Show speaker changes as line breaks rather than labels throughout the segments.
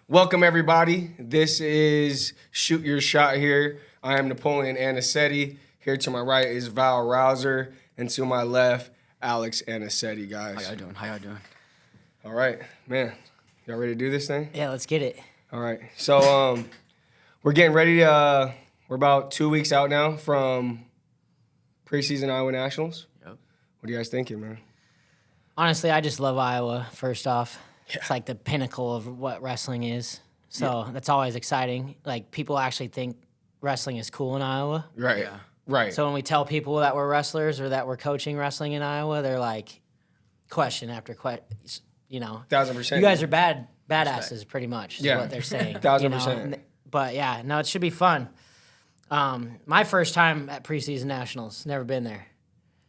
Welcome, everybody. This is Shoot Your Shot here. I am Napoleon Aniciete. Here to my right is Val Rauser, and to my left, Alex Aniciete, guys.
How y'all doing?
All right, man. Y'all ready to do this thing?
Yeah, let's get it.
All right. So, we're getting ready to, we're about 2 weeks out now from preseason Iowa Nationals.
Yep.
What are you guys thinking, man?
Honestly, I just love Iowa, first off.
Yeah.
It's like the pinnacle of what wrestling is. So that's always exciting. Like, people actually think wrestling is cool in Iowa.
Right.
Yeah.
Right.
So when we tell people that we're wrestlers or that we're coaching wrestling in Iowa, they're like, question after question, you know.
1,000%.
You guys are badasses, pretty much, is
Yeah.
what they're saying.
1,000%.
But yeah, no, it should be fun. My first time at preseason nationals, never been there.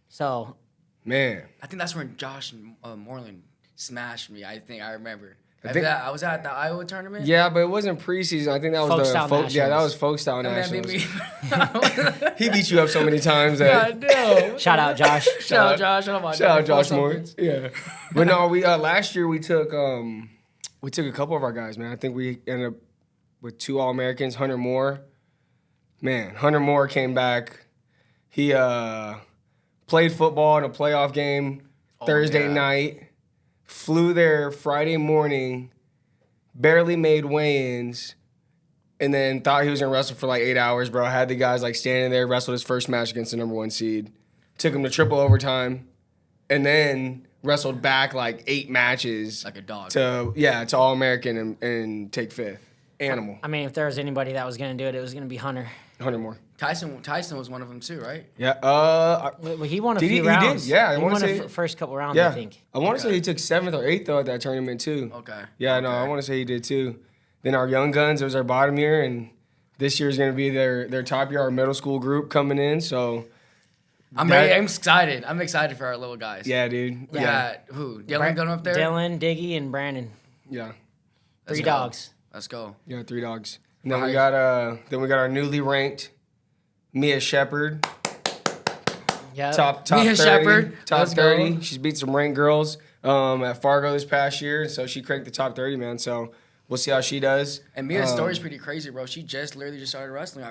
So
Man.
I think that's when Josh and Moreland smashed me. I remember.
think-
I was at the Iowa tournament.
Yeah, but it wasn't preseason. I think that was
Folk-style
yeah, that
nationals.
was folk style
And that
nationals.
made me.
He beat you up so many times that
no.
shout out, Josh.
Shout out, Josh. Shout out,
shout out Josh Moore. Yeah, but no, we last year we took a couple of our guys, man. I think we ended up with 2 All-Americans. Hunter Moore, man, Hunter Moore came back. He played football in a playoff game Thursday
yeah.
night. Flew there Friday morning, barely made weigh-ins, and then thought he was gonna wrestle for like 8 hours, bro. Had the guys like standing there, wrestled his first match against the number 1 seed, took him to triple overtime, and then wrestled back like 8 matches
Like a dog.
to All-American and take 5th. Animal.
I mean, if there was anybody that was going to do it, it was going to be Hunter.
Hunter Moore.
Tyson was one of them too, right?
Yeah.
Well, he won a
Did he-
few
he did,
rounds.
yeah, I
he
wanna
won
say-
the first couple rounds,
Yeah.
I think.
I want to
Okay.
say he took 7th or 8th though at that tournament too.
Okay.
Yeah, no, I want to say he did too. Then our young guns, it was our bottom year, and this year is going to be their top year, our middle school group coming in. So,
I'm ready. I'm excited. I'm excited for our little guys.
yeah, dude.
We got who? Dylan going up there?
Dylan, Diggy, and Brandon.
Yeah.
Three
Let's go.
dogs.
Let's go.
Yeah, 3 dogs. And then we got our newly ranked Mia Shepherd,
Yeah.
top
Mia
30,
Shepherd,
top
let's
30.
go.
She's beat some ranked girls at Fargo this past year, so she cranked the top 30, man. So we'll see how she does.
And Mia's story's pretty crazy, bro. She literally started wrestling.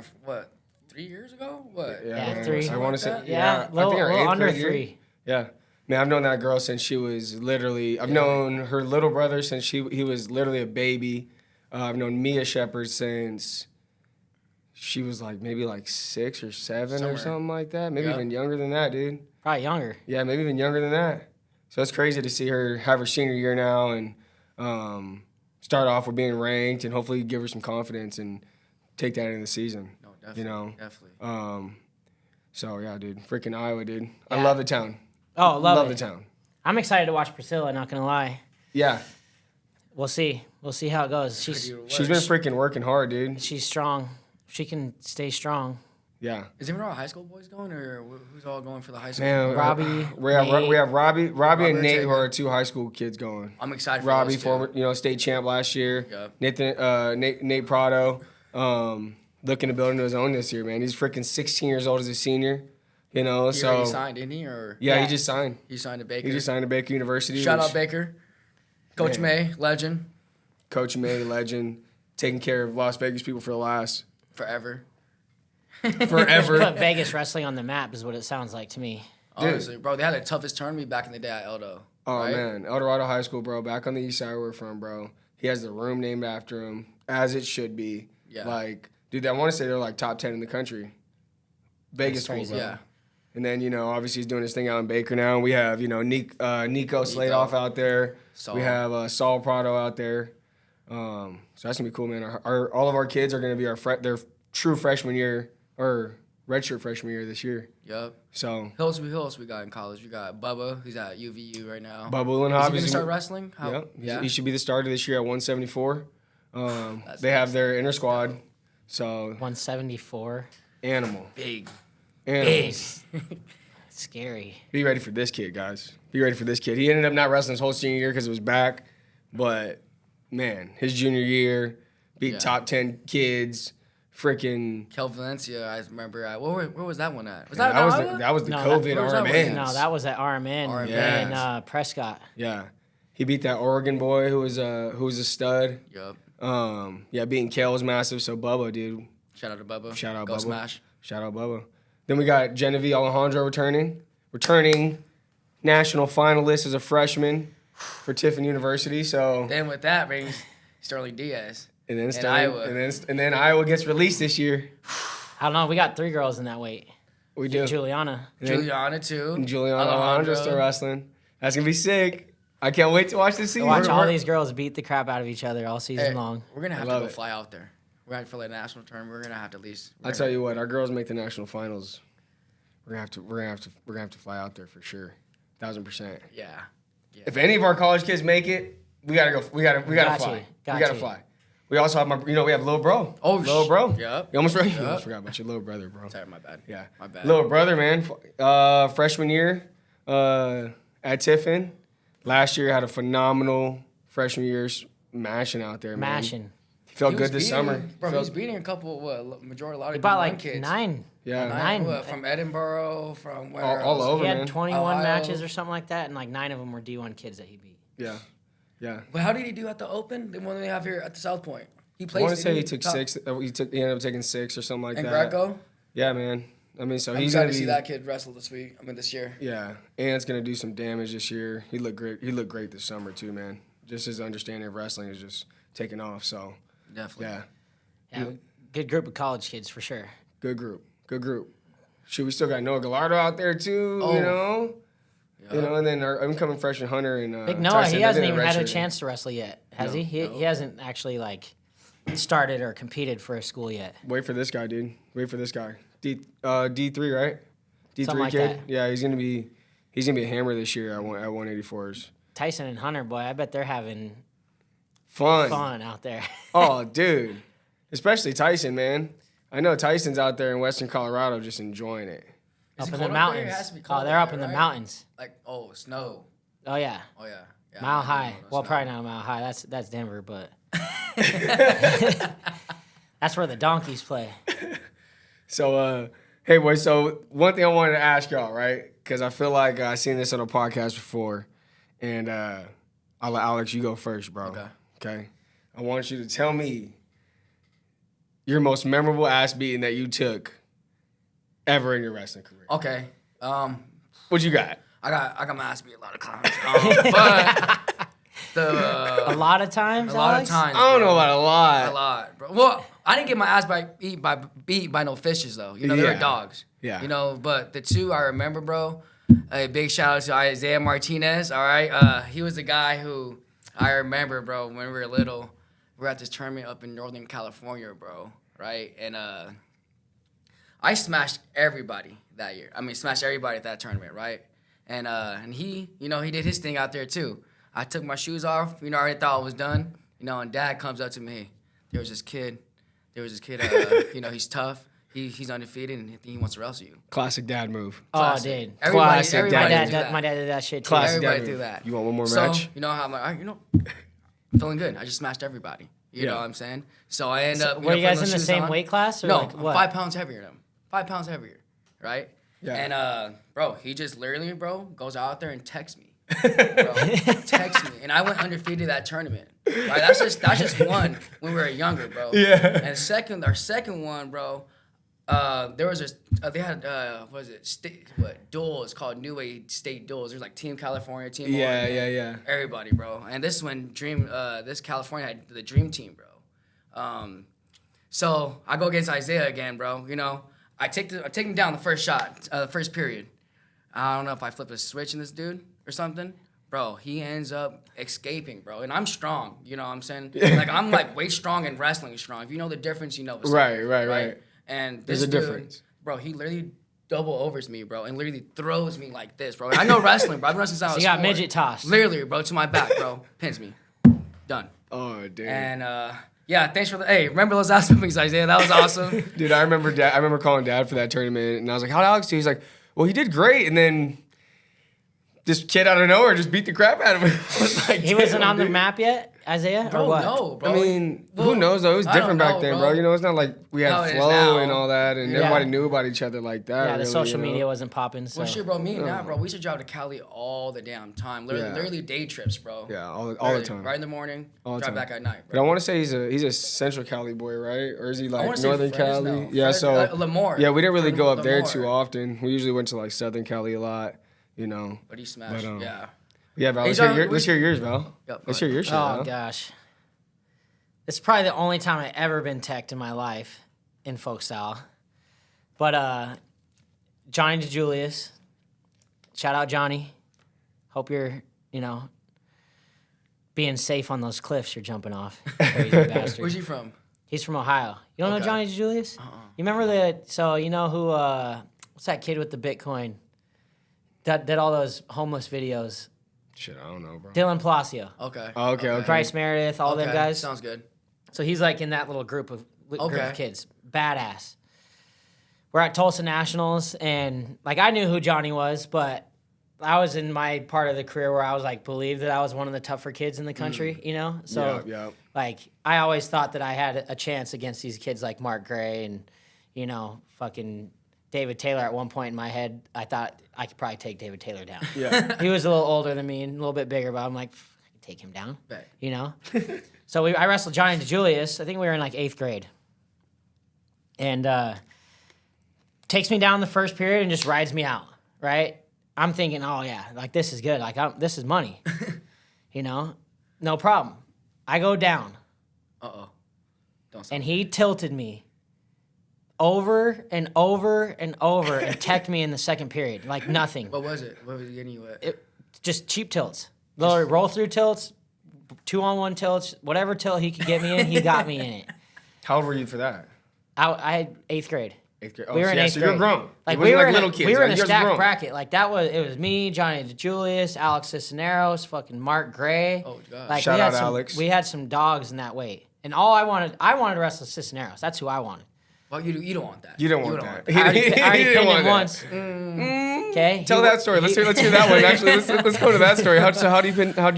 3 years ago? What?
Yeah,
Yeah,
man.
3.
I want to say,
Like that?
Yeah,
I think her
little
8th
under
grade year.
3.
Yeah. Man, I've known that girl since she was literally, I've known her little brother since he was literally a baby. I've known Mia Shepherd since she was like maybe like 6 or 7 or
Somewhere.
something like that. Maybe
Yeah.
even younger than that, dude.
Probably younger.
Yeah, maybe even younger than that. So it's crazy to see her have her senior year now and start off with being ranked and hopefully give her some confidence and take that into the season.
No, definitely.
You know?
Definitely.
So yeah, dude. Freaking Iowa, dude. I
Yeah.
love the town.
Oh, love
the
it.
town.
I'm excited to watch Priscilla, not going to lie.
Yeah.
We'll see. We'll see how it goes. She's
She's been freaking working hard, dude.
strong. She can stay strong.
Yeah.
Is even our high school boys going, or who's all going for the high school?
Man,
Robbie,
we have
Nate.
Robbie and Nate, who
Ortega.
are 2 high school kids going.
I'm excited for
Robbie,
those two.
former state champ last year.
Yep.
Nate Prado, looking to build into his own this year, man. He's freaking 16 years old as a senior.
He
So
already signed, didn't he? Or
yeah,
Yeah.
he just signed.
he signed to Baker.
He just signed to Baker University.
Shout
which-
out Baker. Coach
Man.
May, legend,
Coach May, legend, taking care of Las Vegas people for the last
forever.
forever.
Put Vegas wrestling on the map is what it sounds like to me.
Honestly, bro, they had the toughest tournament back in the day at Eldo.
Oh
right?
man, El Dorado High School, bro. Back on the east side where we're from, bro. He has the room named after him, as it should be.
Yeah.
Like, dude, I want to say they're like top 10 in the country. Vegas
That's
school,
crazy.
bro.
Yeah.
And then obviously he's doing his thing out in Baker now. We have Nico Sladoff out there.
Saul.
We have Saul Prado out there. So that's gonna be cool, man. All of our kids are gonna be their true freshman year or redshirt freshman year this year.
Yup.
So
Who else we got in college? We got Bubba, who's at UVU right now.
Bubba
Is
Uhlenhoff
he gonna start wrestling?
Yeah, he should be the starter this year at 174.
That's
They have their inner squad, so
174.
animal.
Big.
Animals.
Scary.
Be ready for this kid, guys. Be ready for this kid. He ended up not wrestling his whole senior year because of his back, but man, his junior year beat
Yeah.
top 10 kids. Freaking.
Kel Valencia, I remember. Where was that one at? Was
Yeah,
that
that was
Iowa?
the, that was the
No,
COVID
where was that one?
RMN.
No, that was at RMN
RMN.
in Prescott.
Yeah, he beat that Oregon boy who was a stud.
Yup.
Yeah, beating Kale was massive. So Bubba, dude.
Shout out to Bubba.
Shout out
Go
Bubba.
Smash.
Shout out Bubba. Then we got Genevieve Alejandro returning national finalist as a freshman for Tiffin University. So
Then with that brings Sterling Diaz.
and then
Iowa.
and then Iowa gets released this year.
I don't know. We got 3 girls in that weight.
We do.
Juliana.
Juliana too.
And Juliana Alejandro still wrestling. That's gonna be sick. I can't wait to watch this season.
Watch all these girls beat the crap out of each other all season long.
We're gonna have to
love
go
it.
fly out there. We're gonna for the national tournament. We're gonna have to at least.
I tell you what, our girls make the national finals. We're gonna have to fly out there for sure, 1000%.
Yeah.
If any of our college kids make it, we gotta go. We gotta fly. We gotta fly. We also have we have Lil Bro.
Oh,
Lil Bro.
Yep.
You almost forgot about your little brother, bro.
Sorry, my bad.
Yeah.
My bad.
Little brother, man. Freshman year at Tiffin. Last year had a phenomenal freshman year mashing out there, man.
Mashing.
He felt
He was
good this
beating-
sabout
Bro, he was beating a couple, a lot
He
of
bought
D1
like
kids.
9.
Yeah.
Nine.
From Edinburgh, from where
All
else?
over,
He had
man.
21
Ohio.
matches or something like that, and like 9 of them were D1 kids that he beat.
Yeah. Yeah.
But how did he do at the Open? The one they have here at the South Point. He
I
placed.
want to say he
didn't
took
top-
6. He ended up taking 6 or something like
And
that.
Greco.
Yeah, man. I mean, so
I'm
he's
excited
gonna
to
be.
see that kid wrestle this year.
Yeah, and it's gonna do some damage this year. He looked great. He looked great this summer too, man. Just his understanding of wrestling is just taking off. So
Definitely.
yeah,
Yeah, good group of college kids for sure.
good group. Good group. Shoot, we still got Noah Gallardo out there too.
Oh.
You know. You know, and then our incoming freshman Hunter and
Big Noah,
Tyson,
he
they
hasn't
did
even had a
redshirt.
chance to wrestle yet, has
No.
he? He hasn't actually like started or competed for a school yet.
Wait for this guy, dude. Wait for this guy. D3, right? D3
Something like
kid.
that.
Yeah, he's gonna be a hammer this year at 184s.
Tyson and Hunter, boy, I bet they're having
Fun.
fun out there.
Oh, dude. Especially Tyson, man. I know Tyson's out there in Western Colorado just enjoying it.
Is
up
it
in the
cold out there? It
mountains.
has to be cold
Oh, they're
out
up
there,
in the
right?
mountains.
Like snow.
Oh yeah,
Oh yeah. Yeah,
mile
I
high.
know
Well,
snow.
probably not a mile high. That's Denver, but that's where the donkeys play.
So, hey, boys, so one thing I wanted to ask y'all, right? Because I feel like I've seen this on a podcast before, and I'll let Alex, you go first, bro. Okay? I want you to tell me your most memorable ass beating that you took ever in your wrestling career.
Okay.
What you got?
I got my ass beat a lot of times. But
A lot of times,
a lot
Alex?
of times.
I don't
bro.
know about a lot.
A lot, bro. Well, I didn't get my ass beat by no fishes though. You know, they
Yeah.
were dogs.
Yeah.
You know, but the two I remember, bro. A big shout out to Isaiah Martinez. All right, he was the guy who I remember, bro. When we were little, we were at this tournament up in Northern California, bro. Right, and I smashed everybody that year. I mean, smashed everybody at that tournament, right? And he, you know, he did his thing out there too. I took my shoes off. You know, I already thought it was done. You know, and Dad comes up to me. Hey, there was this kid. You know, he's tough. He's undefeated, and he wants to wrestle you.
Classic dad move.
Oh,
Classic.
dude.
Classic
Everybody
dad.
do that.
My dad did that shit too.
Classic
Everybody
dad
do
move.
that.
You want one more
So,
match?
you know how I'm like, all right, you know, feeling good. I just smashed everybody. You know what I'm saying? So I end up.
Were you guys
putting
in
those
the
shoes
same
on.
weight class? Or
No,
like,
I'm
what?
5 pounds heavier than him. 5 pounds heavier, right?
Yeah.
And bro, he just literally, bro, goes out there and texts me. Bro, text me, and I went undefeated that tournament. Right, that's just one when we were younger, bro.
Yeah.
And our second one, bro. There was they had what was it? Duels called New Age State Duels. There's like Team California, Team Oregon,
Yeah.
everybody, bro. And this is when this California had the Dream Team, bro. So I go against Isaiah again, bro. You know, I take him down the first shot, first period. I don't know if I flipped a switch in this dude or something. Bro, he ends up escaping, bro. And I'm strong, you know what I'm saying? Like, I'm like weight strong and wrestling strong. If you know the difference, you know what's up,
Right.
And
There's
this
a
dude,
difference.
bro, he literally double overs me, bro, and literally throws me like this, bro. And I know wrestling, bro. I've been wrestling since I was
you got
4.
midget toss.
Literally, bro, to my back, bro. Pins me. Done.
Oh, dude.
And, yeah, thanks for hey, remember those ass whippings, Isaiah? That was awesome.
Dude, I remember calling Dad for that tournament, and I was like, "How'd Alex do?" He's like, "Well, he did great," and then this kid out of nowhere just beat the crap out of him. I was like,
He wasn't
"Damn,
on the
dude."
map yet? Isaiah,
Bro,
or what?
no, bro.
I mean,
Well,
who knows though? It was
I
different
don't
back
know,
then,
bro.
bro. You know, it's not like we
How
had
it is
flow
now.
and all that, and
Yeah.
everybody knew about each other like that.
Yeah, the
really,
social
you know?
media wasn't popping. So
Well, shit, bro. Me and Nat, bro, we used to drive to Cali all the damn time. Literally day trips, bro.
Yeah, all the
Literally,
time.
Right in the morning,
All the
drive
time.
back at night,
But I
bro.
want to say he's a Central Cali boy, right? Or is he
I
like
wanna say
Northern
Fresno.
Cali? Yeah, so
Lemoore.
yeah, we didn't really go up there
Lemoore.
too often. We usually went to like Southern Cali a lot, you know.
But he smashed, yeah.
Yeah, Val.
He's
Let's hear yours, Val.
Yep,
Let's
go
hear your shit,
Oh
Val.
gosh, it's probably the only time I ever been teched in my life in folk style. But Johnny DeJulius, shout out Johnny. Hope you're being safe on those cliffs you're jumping off. Crazy bastard.
Where's he from?
He's from Ohio. You don't know
Okay.
Johnny DeJulius? You remember so you know who? What's that kid with the Bitcoin? That did all those homeless videos.
Shit, I don't know, bro.
Dylan Palacio,
Okay.
Oh, okay.
Bryce Meredith, all them guys.
Sounds good.
So he's like in that little group of
Okay.
kids. Badass. We're at Tulsa Nationals, and like I knew who Johnny was, but I was in my part of the career where I was like believed that I was one of the tougher kids in the country, you know? So
Yeah.
like I always thought that I had a chance against these kids like Mark Gray and, fucking David Taylor. At one point in my head, I thought I could probably take David Taylor down.
Yeah.
He was a little older than me and a little bit bigger, but I'm like, I can take him down,
Bet.
you know? So I wrestled Johnny DeJulius. I think we were in like 8th grade. And takes me down the first period and just rides me out, right? I'm thinking, oh yeah, like this is good. Like this is money, no problem. I go down
Uh-oh. Don't
and he tilted me over and over and over and teched me in the second period, like nothing.
What was it? What was he getting you at?
Just cheap tilts, little roll through tilts, 2-on-1 tilts, whatever tilt he could get me in, he got me in it.
How old were you for that?
I had 8th grade.
8th grade. Oh,
We were in
yeah,
8th
so
grade.
you're grown.
Like
It
we
wasn't
were
like
in
little
a,
kids.
we were in a
You guys were
stacked
grown.
bracket. Like it was me, Johnny DeJulius, Alex Cisneros, fucking Mark Gray.
Oh, God.
Like
Shout
we had
out
some,
Alex.
We had some dogs in that weight, and I wanted to wrestle Cisneros. That's who I wanted.
Well, you don't want that.
You don't want that.
I already
He didn't
pinned
want
him
that.
once. Okay,
Tell that story. Let's hear that one. Actually, let's go to that story. How did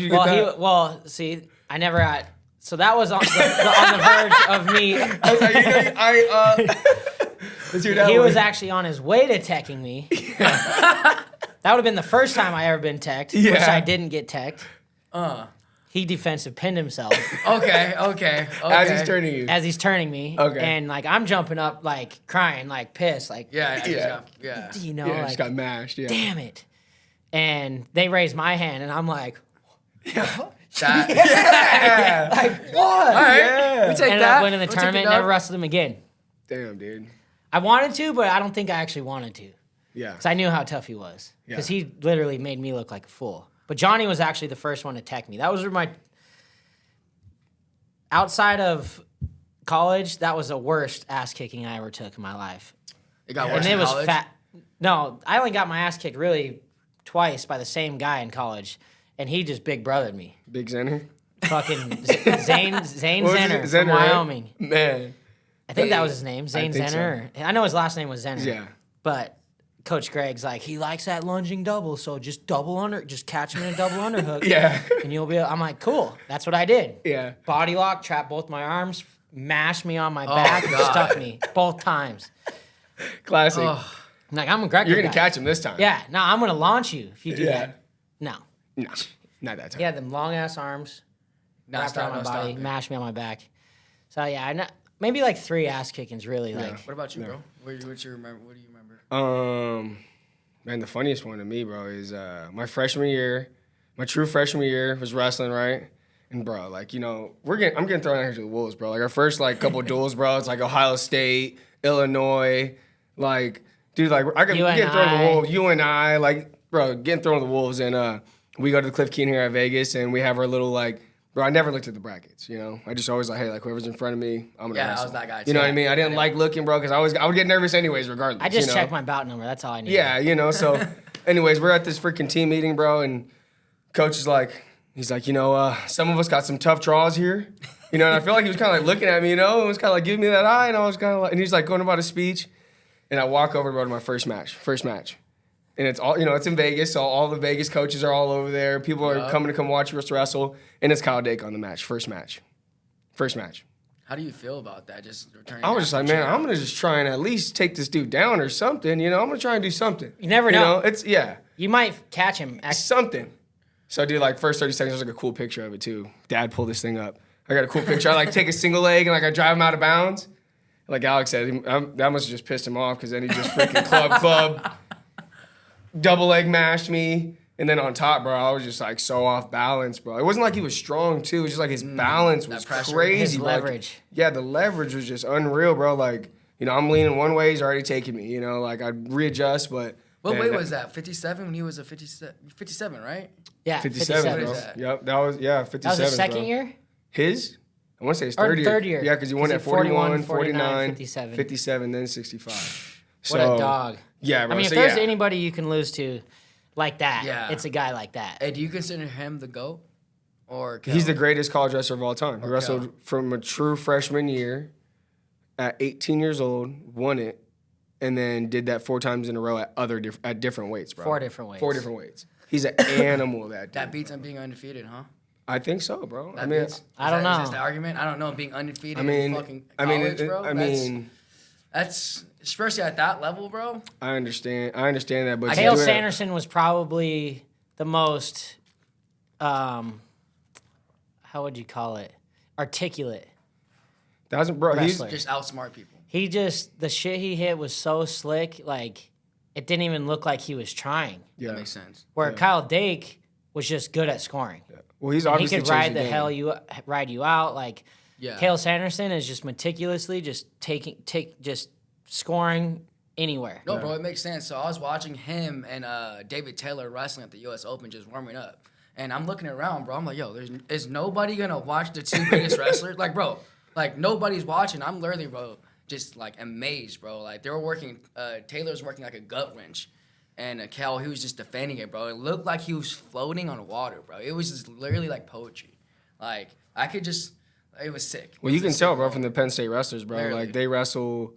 you get that?
See, I never got. So that was on the verge of me.
Let's hear that
He
one.
was actually on his way to teching me. That would have been the first time I ever been teched, which
Yeah.
I didn't get teched. He defensive pinned himself
Okay.
As he's turning you.
as he's turning me.
Okay.
And like I'm jumping up, like crying, like pissed, like
Yeah.
Yeah.
Yeah.
you know,
Yeah,
like
just got mashed. Yeah.
damn it. And they raised my hand, and I'm like,
That,
like what?
All right.
Yeah.
We take
Ended
that.
up winning the
We'll take
tournament,
it
never
up.
wrestled him again.
Damn, dude.
I wanted to, but I don't think I actually wanted to.
Yeah.
Because I knew how tough he was.
Yeah.
Because he literally made me look like a fool. But Johnny was actually the first one to tech me. That was my... Outside of college, that was the worst ass kicking I ever took in my life.
It got
And
worse
it
in
was
college?
fat. No, I only got my ass kicked really twice by the same guy in college. And he just big brothered me.
Big Zenner.
Fucking Zane
What was it?
Zenner from
Zenner, right?
Wyoming.
Man.
I think that was his name, Zane
think so.
Zenner. I know his last name was Zenner.
Yeah.
But Coach Greg's like, he likes that lunging double, so just catch him in a double underhook.
Yeah.
And you'll be, I'm like, cool. That's what I did.
Yeah.
Body lock, trap both my arms, mash me on my back, and
God.
stuck me both times.
Classic.
I'm like, I'm a Greco
You're gonna
guy.
catch him this time.
Yeah, no, I'm gonna launch you if you do
Yeah.
that. No.
No, not that time.
He had them long ass arms,
Not
wrapped around
stop,
my
no
body,
stopping.
mashed me on my back. So yeah, maybe like 3 ass kickings really. Like,
What about you, bro? What do you remember?
Man, the funniest one to me, bro, is my freshman year. My true freshman year was wrestling, right? And bro, like, you know, I'm getting thrown out here to the wolves, bro. Like our first like couple duels, bro. It's like Ohio State, Illinois, like, dude, like I get thrown to the wolves. You and I, like, bro, getting thrown to the wolves, and we go to the Cliff Keen here at Vegas, and we have our little like. Bro, I never looked at the brackets, you know? I just always like, hey, like whoever's in front of me, I'm gonna
Yeah, I
wrestle.
was that guy,
You know
too.
what I mean? I didn't like looking, bro, because I would get nervous anyways, regardless.
I just
you know?
checked my bout number. That's all I need.
Yeah, you know, so anyways, we're at this freaking team meeting, bro, and coach is like, he's like, you know, some of us got some tough draws here. You know, and I feel like he was kind of like looking at me, you know, and was kind of like giving me that eye, and I was kind of like, and he's like going about his speech, and I walk over, bro, to my first match. And it's all, it's in Vegas, so all the Vegas coaches are all over there. People are coming to come watch us wrestle, and it's Kyle Dake on the match, first match.
How do you feel about that? Just returning.
I was just like, man, I'm gonna just try and at least take this dude down or something. I'm gonna try and do something.
You never know.
You
might catch him.
Something. So I did like first 30 seconds. There's like a cool picture of it too. Dad pulled this thing up. I got a cool picture. I like take a single leg and like I drive him out of bounds. Like Alex said, that must have just pissed him off because then he just freaking club double leg mashed me. And then on top, bro, I was just like so off balance, bro. It wasn't like he was strong too. It was just like his balance was crazy.
His leverage.
The leverage was just unreal, bro. Like, I'm leaning one way, he's already taking me. Like I'd readjust, but.
What weight was that? 57 when he was a 57, right?
Yeah,
57, bro. Yep, that was 57. That was
his second year?
His? I want to say his third year. Yeah, because he won at 41, 49, 57, then 65.
What a dog.
Yeah, bro.
I mean, if there's anybody you can lose to like that, it's a guy like that.
Hey, do you consider him the GOAT? Or
he's the greatest college wrestler of all time. He wrestled from a true freshman year at 18 years old, won it, and then did that 4 times in a row at different weights, bro.
4 different weights.
4 different weights. He's an animal, that dude.
That beats him being undefeated, huh?
I think so, bro.
I mean,
I don't know.
Is that the argument? I don't know. Being undefeated in fucking college, bro. That's especially at that level, bro.
I understand that, but
Cael Sanderson was probably the most, how would you call it? Articulate.
That wasn't, bro.
He's just outsmart people.
The shit he hit was so slick, like it didn't even look like he was trying.
Yeah,
that makes sense.
Where Kyle Dake was just good at scoring.
Yeah. Well, he's obviously
he could ride you out. Like Cael Sanderson is just meticulously just just scoring anywhere.
No, bro, it makes sense. So I was watching him and David Taylor wrestling at the U.S. Open, just warming up, and I'm looking around, bro. I'm like, yo, is nobody gonna watch the 2 biggest wrestlers? Like, bro, like nobody's watching. I'm literally, bro, just like amazed, bro. Like they were working. Taylor's working like a gut wrench. And Cael, he was just defending it, bro. It looked like he was floating on water, bro. It was just literally like poetry. Like, it was sick.
Well, you can tell, bro, from the Penn State wrestlers, bro.
Barely.
Like, they wrestle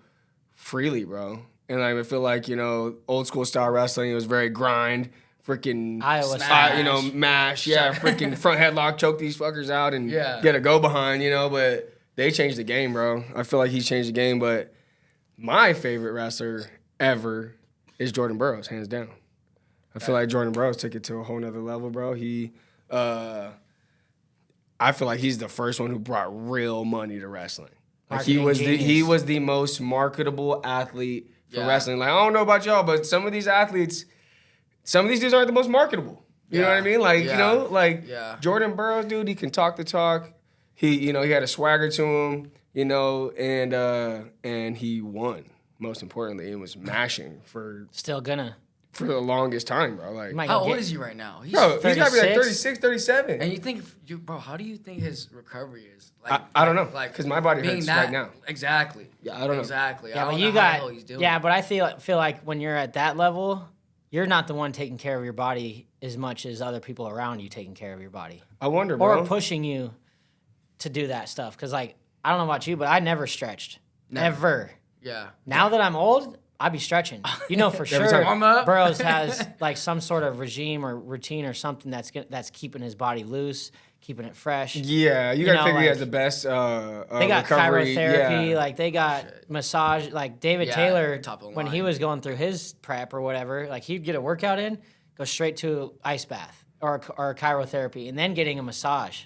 freely, bro. And like, I feel like, old school style wrestling, it was very grind, freaking, mash. Yeah, freaking front headlock, choke these fuckers out and get a go behind, But they changed the game, bro. I feel like he changed the game. But my favorite wrestler ever is Jordan Burroughs, hands down. I feel like Jordan Burroughs took it to a whole nother level, bro. I feel like he's the first one who brought real money to wrestling. Like he was the most marketable athlete for wrestling. Like, I don't know about y'all, but some of these athletes, some of these dudes aren't the most marketable. You know what I mean? Like, Jordan Burroughs, dude, he can talk the talk. He had a swagger to him, and he won. Most importantly, it was mashing for the longest time, bro. Like,
how old is he right now?
He's gotta be like 36, 37.
And you think, bro, how do you think his recovery is?
Like, I don't know, like because my body hurts right now.
Exactly.
Yeah, I don't know.
Exactly.
Yeah, but but I feel like when you're at that level, you're not the one taking care of your body as much as other people around you taking care of your body.
I wonder, bro.
Or pushing you to do that stuff. Because like I don't know about you, but I never stretched. Never.
Yeah.
Now that I'm old, I'd be stretching. For sure. Burroughs has like some sort of regime or routine or something that's keeping his body loose, keeping it fresh.
Yeah, you gotta figure he has the best
they got
recovery.
Chirotherapy, like they got massage. Like David Taylor, when he was going through his prep or whatever, like he'd get a workout in, go straight to ice bath or chirotherapy, and then getting a massage.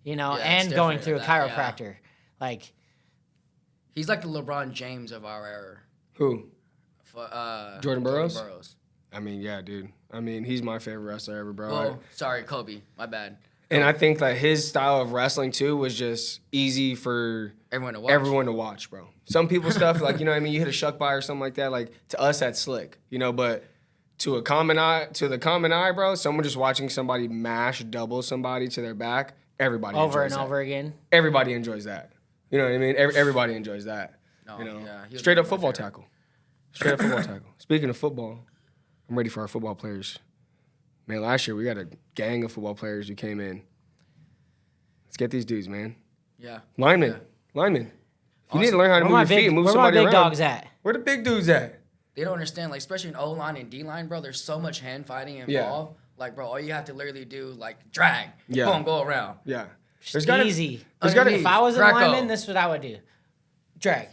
And going through a chiropractor. Yeah. Like
he's like the LeBron James of our era.
Who? Jordan Burroughs?
Jordan Burroughs.
I mean, yeah, dude. I mean, he's my favorite wrestler ever, bro.
Oh, sorry, Kobe. My bad.
And I think that his style of wrestling, too, was just easy for everyone to watch, bro. Some people's stuff, like, you hit a shuck by or something like that. Like, to us, that's slick, but to the common eye, bro, someone just watching somebody mash double somebody to their back, everybody
over
enjoys
and
that.
over again.
Everybody enjoys that. You know what I mean? Everybody enjoys that. Straight up football tackle. Straight up football tackle. Speaking of football, I'm ready for our football players. Man, last year we got a gang of football players who came in. Let's get these dudes, man.
Yeah.
Linemen. You need to learn how to move your feet and move
where
somebody
my
around.
big dogs at?
Where the big dudes at?
they don't understand, like, especially in O-line and D-line, bro, there's so much hand fighting involved. Like, bro, all you have to literally do, like, drag.
Yeah.
Boom, go around.
Yeah.
Easy.
Underneath.
If I was a
Greco.
lineman, this is what I would do. Drag.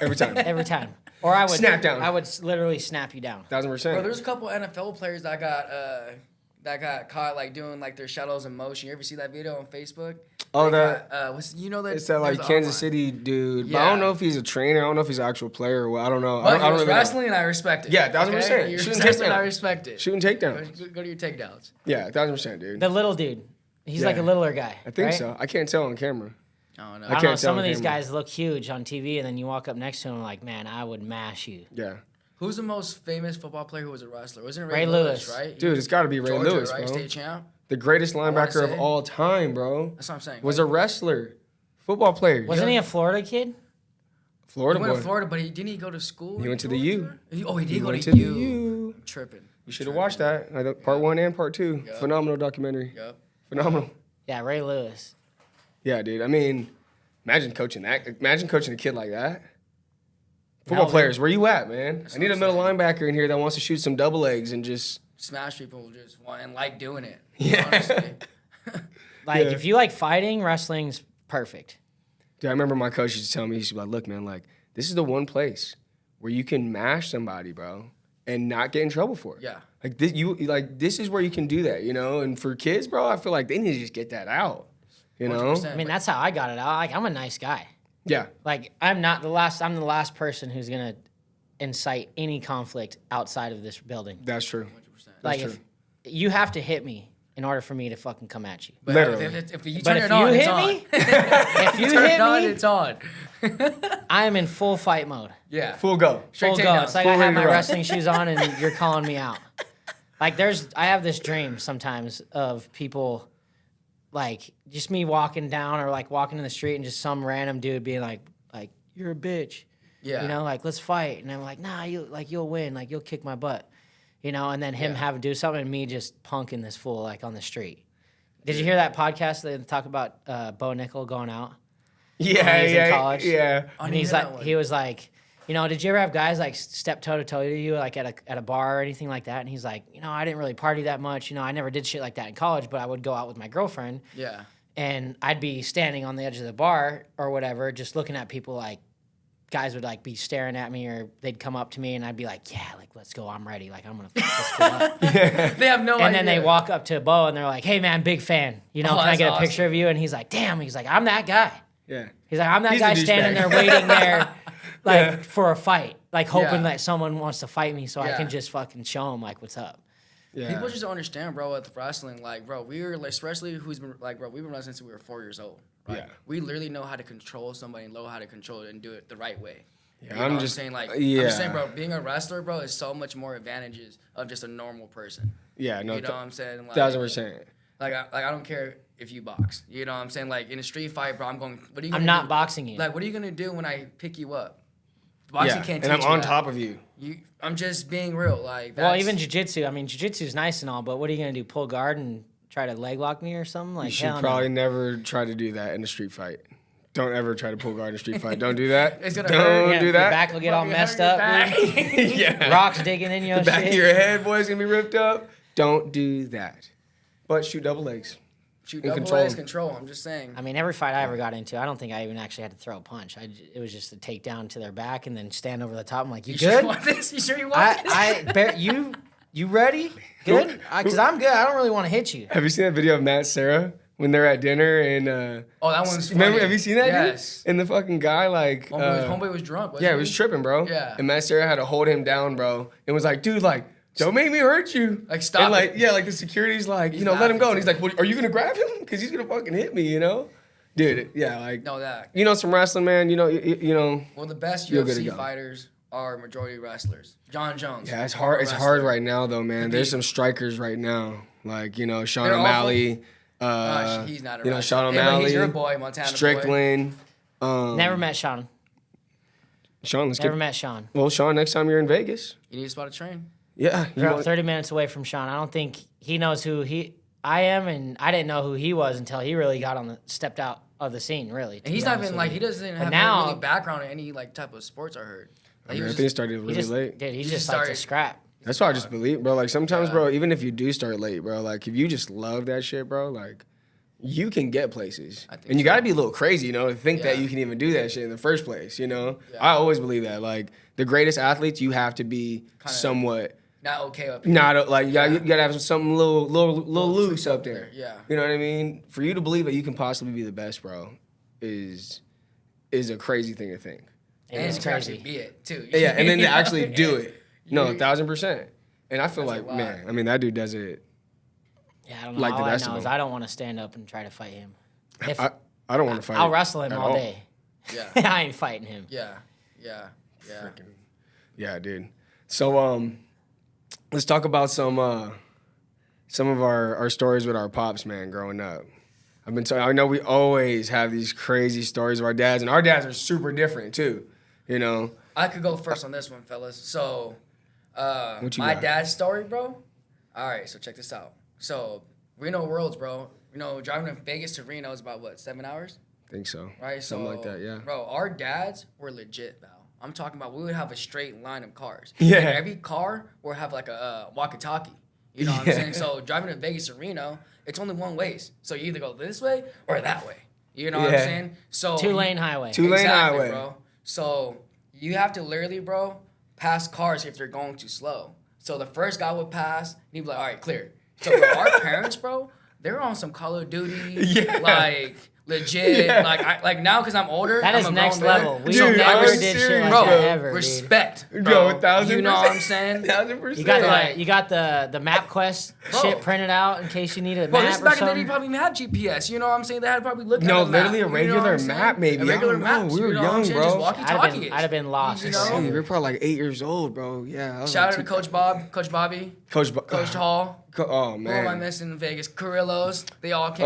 Every time.
Every time. Or I would
Snap down.
I would literally snap you down.
1,000%.
Bro, there's a couple NFL players that got caught, like, doing, like, their shadows in motion. You ever see that video on Facebook?
Oh,
They
that.
got, you know that?
It's that like
there's
Kansas
online.
City dude. But
Yeah.
I don't know if he's a trainer. I don't know if he's an actual player or what. I don't know.
But
I
he
don't
was
really know.
wrestling, and I respect it.
Yeah, 1,000%.
You're
Shooting
wrestling,
takedowns.
I respect it.
Shooting takedowns.
Go to your takedowns.
Yeah, 1,000%, dude.
The little dude. He's like
Yeah.
a littler guy.
I think
right?
so. I can't tell on camera.
Oh, no.
I don't know.
can't
Some
tell
of these
him.
guys look huge on TV, and then you walk up next to him like, man, I would mash you.
Yeah.
Who's the most famous football player who was a wrestler? Wasn't it
Ray
Lewis,
Lewis.
right?
Dude, it's got to be Ray
Georgia,
Lewis,
right?
bro.
State champ.
The greatest
wanna
linebacker of
say.
all time, bro.
That's what I'm saying.
Was a wrestler. Football player.
Wasn't he a Florida kid?
Florida
He went
boy.
to Florida, but didn't he go to school?
He
in
went to the
Georgia?
U.
Oh, he did
He
go
went
to
to the
U.
U.
I'm tripping.
You should have watched that. Part 1 and part 2.
Yep.
Phenomenal documentary.
Yep.
Phenomenal.
Yeah, Ray Lewis.
Yeah, dude. I mean, imagine coaching that. Imagine coaching a kid like that. Football
Now-
players, where you at, man?
That's
I need
what
a
I'm
middle
saying.
linebacker in here that wants to shoot some double legs and just.
Smash people just want and like doing it.
Yeah.
Honestly.
Like,
Yeah.
if you like fighting, wrestling's perfect.
Dude, I remember my coach used to tell me, he's like, look, man, like, this is the one place where you can mash somebody, bro, and not get in trouble for it.
Yeah.
Like this is where you can do that, you know? And for kids, bro, I feel like they need to just get that out. You know?
100%.
I mean, that's how I got it out. Like, I'm a nice guy.
Yeah.
Like, I'm the last person who's gonna incite any conflict outside of this building.
That's true.
100%.
Like,
true.
if you have to hit me in order for me to fucking come at you.
But
Literally.
if you
But
turn
if
it on,
you
it's
hit
on.
me, if you
Turn
hit
it on,
me,
it's on.
I am in full fight mode.
Yeah.
Full go.
Straight
Full go.
takedown.
It's like
Full
I have
ready to
my
rock.
wrestling shoes on and you're calling me out. Like I have this dream sometimes of people, like just me walking down or like walking in the street and just some random dude being like you're a bitch.
Yeah.
You know, like let's fight. And I'm like, nah, you'll win. Like you'll kick my butt. You know, and then him having to do something and me just punking this fool like on the street. Did you hear that podcast that they talk about Bo Nickel going out?
Yeah,
When he was in
yeah,
college?
yeah.
And he's like, he was like, you know, did you ever have guys like step toe to toe to you like at a bar or anything like that? And he's like, you know, I didn't really party that much. You know, I never did shit like that in college, but I would go out with my girlfriend
Yeah.
and I'd be standing on the edge of the bar or whatever, just looking at people like guys would like be staring at me or they'd come up to me and I'd be like, yeah, like let's go, I'm ready. Like I'm gonna fuck this kid up.
They have no idea.
And then they walk up to Bo and they're like, hey man, big fan. You know,
Oh,
can I
that's
get a
awesome.
picture of you? And he's like, damn. He's like, I'm that guy.
Yeah.
He's like, I'm that
He's a
guy standing
douchebag.
there waiting there, like
Yeah.
for a fight, like hoping
Yeah.
that someone wants to fight me so I
Yeah.
can just fucking show him like what's up.
Yeah.
People just don't understand, bro, with wrestling. Like, bro, we were, like, especially who's been, like, bro, we've been wrestling since we were 4 years old. Right?
Yeah.
We literally know how to control somebody and know how to control it and do it the right way.
Yeah,
You know
I'm
what
just
saying? Like,
yeah.
I'm just saying, bro, being a wrestler, bro, is so much more advantages of just a normal person.
Yeah, no,
You know what I'm saying? Like,
1,000%.
Like, I don't care if you box. You know what I'm saying? Like, in a street fight, bro, I'm going, what are you
I'm
gonna
not
do?
boxing you.
Like, what are you going to do when I pick you up? Boxing
Yeah,
can't
and
teach
I'm
you
on
that.
top of you.
I'm just being real. Like,
Well,
that's,
even jiu-jitsu. I mean, jiu-jitsu's nice and all, but what are you gonna do? Pull guard and try to leg lock me or something? Like,
You should
hell no.
probably never try to do that in a street fight. Don't ever try to pull guard in a street fight. Don't do that.
It's gonna
Don't
hurt.
Yeah,
do
your
that.
back will get all
Fucking
messed
hurt your
up.
back.
dude.
Yeah.
Rocks digging in your
The back
shit.
of your head, boy's gonna be ripped up. Don't do that. But shoot double legs.
Shoot
And
double
control
legs,
him.
control. I'm just saying.
I mean, every fight I ever got into, I don't think I even actually had to throw a punch. It was just a takedown to their back and then stand over the top. I'm like, you
sure
good?
you want this? You sure you want this?
You ready? Good? Because I'm good. I don't really want to hit you.
Have you seen that video of Matt Sarah when they're at dinner and
Oh, that one's
remember?
funny.
Have you seen that?
Yes.
Dude? And the fucking guy like
Homeboy was drunk. Wasn't
yeah,
he?
he was tripping, bro.
Yeah.
And Matt Sarah had to hold him down, bro, and was like, dude, like, don't make me hurt you.
Like, stop
And like,
it.
yeah, like the security's like,
He's
you know, let him go. And
laughing
he's like, well, are you gonna grab him? Because he's gonna fucking hit me, you know? Dude, yeah, like,
No, that.
you know, some wrestling, man. You know, you know.
Well, the best
You're good to
UFC
go.
fighters are majority wrestlers. John Jones.
Yeah, it's
former
hard. It's
wrestler.
hard right now, though, man. There's
Compete.
some strikers right now, like you know, Sean
They're awful.
O'Malley.
He's not a
you know,
wrestler.
Sean
Hey, but
O'Malley.
he's your boy, Montana boy.
Strickland.
Never met Sean.
Sean, let's
Never
get.
met Sean.
Well, Sean, next time you're in Vegas,
You need a spot to train.
yeah, you
We're
want-
30 minutes away from Sean. I don't think he knows who I am, and I didn't know who he was until he really stepped out of the scene, really.
And he's not even like, he doesn't have
now-
any background in any like type of sports, I heard.
I mean, I think it started really late.
Dude, he
He
just
just
liked to
started-
scrap.
That's why I just believe, bro. Like sometimes,
Yeah.
bro, even if you do start late, bro, like if you just love that shit, bro, like you can get places.
I think
And you
so.
got to be a little crazy, you know, to think that
Yeah.
you can even do that shit in the first place, you know?
Yeah.
I always believe that. Like the greatest athletes, you have to be
Kinda-
somewhat
Not okay up here.
not like you
Yeah.
gotta have something little loose
tweaked
up
up
there.
there, yeah.
You know what I mean? For you to believe that you can possibly be the best, bro, is a crazy thing to think.
It
And
is
to actually
crazy.
be it too.
Yeah, and then to actually do it. No,
You-
1,000%. And I feel
That's a
like,
lot.
man, I mean, that dude does it.
Yeah, I don't know.
Like the
All I
best of
know is
them.
I don't want to stand up and try to fight him. If,
I don't want to fight.
I'll wrestle him
at
all day.
Yeah.
I ain't fighting him.
Yeah.
Yeah, dude. So let's talk about some of our stories with our pops, man, growing up. I know we always have these crazy stories of our dads, and our dads are super different too. You know.
I could go first on this one, fellas. So,
What you
my
got?
dad's story, bro. All right, so check this out. So, Reno Worlds, bro. You know, driving from Vegas to Reno is about what, 7 hours,
I think so.
right?
Something
so,
like that, yeah.
Bro, our dads were legit, Val. I'm talking about we would have a straight line of cars.
Yeah.
And every car would have like a walkie-talkie. You know what
Yeah.
I'm saying? So driving to Vegas to Reno, it's only one ways. So you either go this way or that way. You know what I'm
Yeah.
saying? So
2-lane highway.
Two-lane highway.
bro. So you have to literally, bro, pass cars if they're going too slow. So the first guy would pass, and he'd be like, all right, clear. So bro, our parents, bro, they're on some Call of Duty,
Yeah.
like legit.
Yeah.
Like now because I'm older,
That
I'm
is
a
next
grown man.
level. We
Dude,
never
I'm
did shit
serious,
like
bro.
that ever, dude.
Respect,
Yo,
bro.
1,000%.
You know what I'm saying?
1,000%.
You got
Like-
you got the MapQuest
Bro.
shit printed out in case you need a
Bro,
map
this
or
back in the day,
something.
you probably even had GPS. You know what I'm saying? They had probably looked
No,
at a map.
literally a
You know what
regular
I'm saying?
map, maybe.
A
I
regular
don't know.
map.
We were
you know what I'm
young,
saying?
bro.
Just
I'd
walkie-talkie it.
have been lost.
You
for
know?
sure.
Hey, we're probably like 8 years old, bro. Yeah. I was
Shout out
like
to Coach Bob, Coach Bobby,
Coach
Coach Hall.
Oh
Who am I
man.
missing in Vegas? Carrillos. They all came.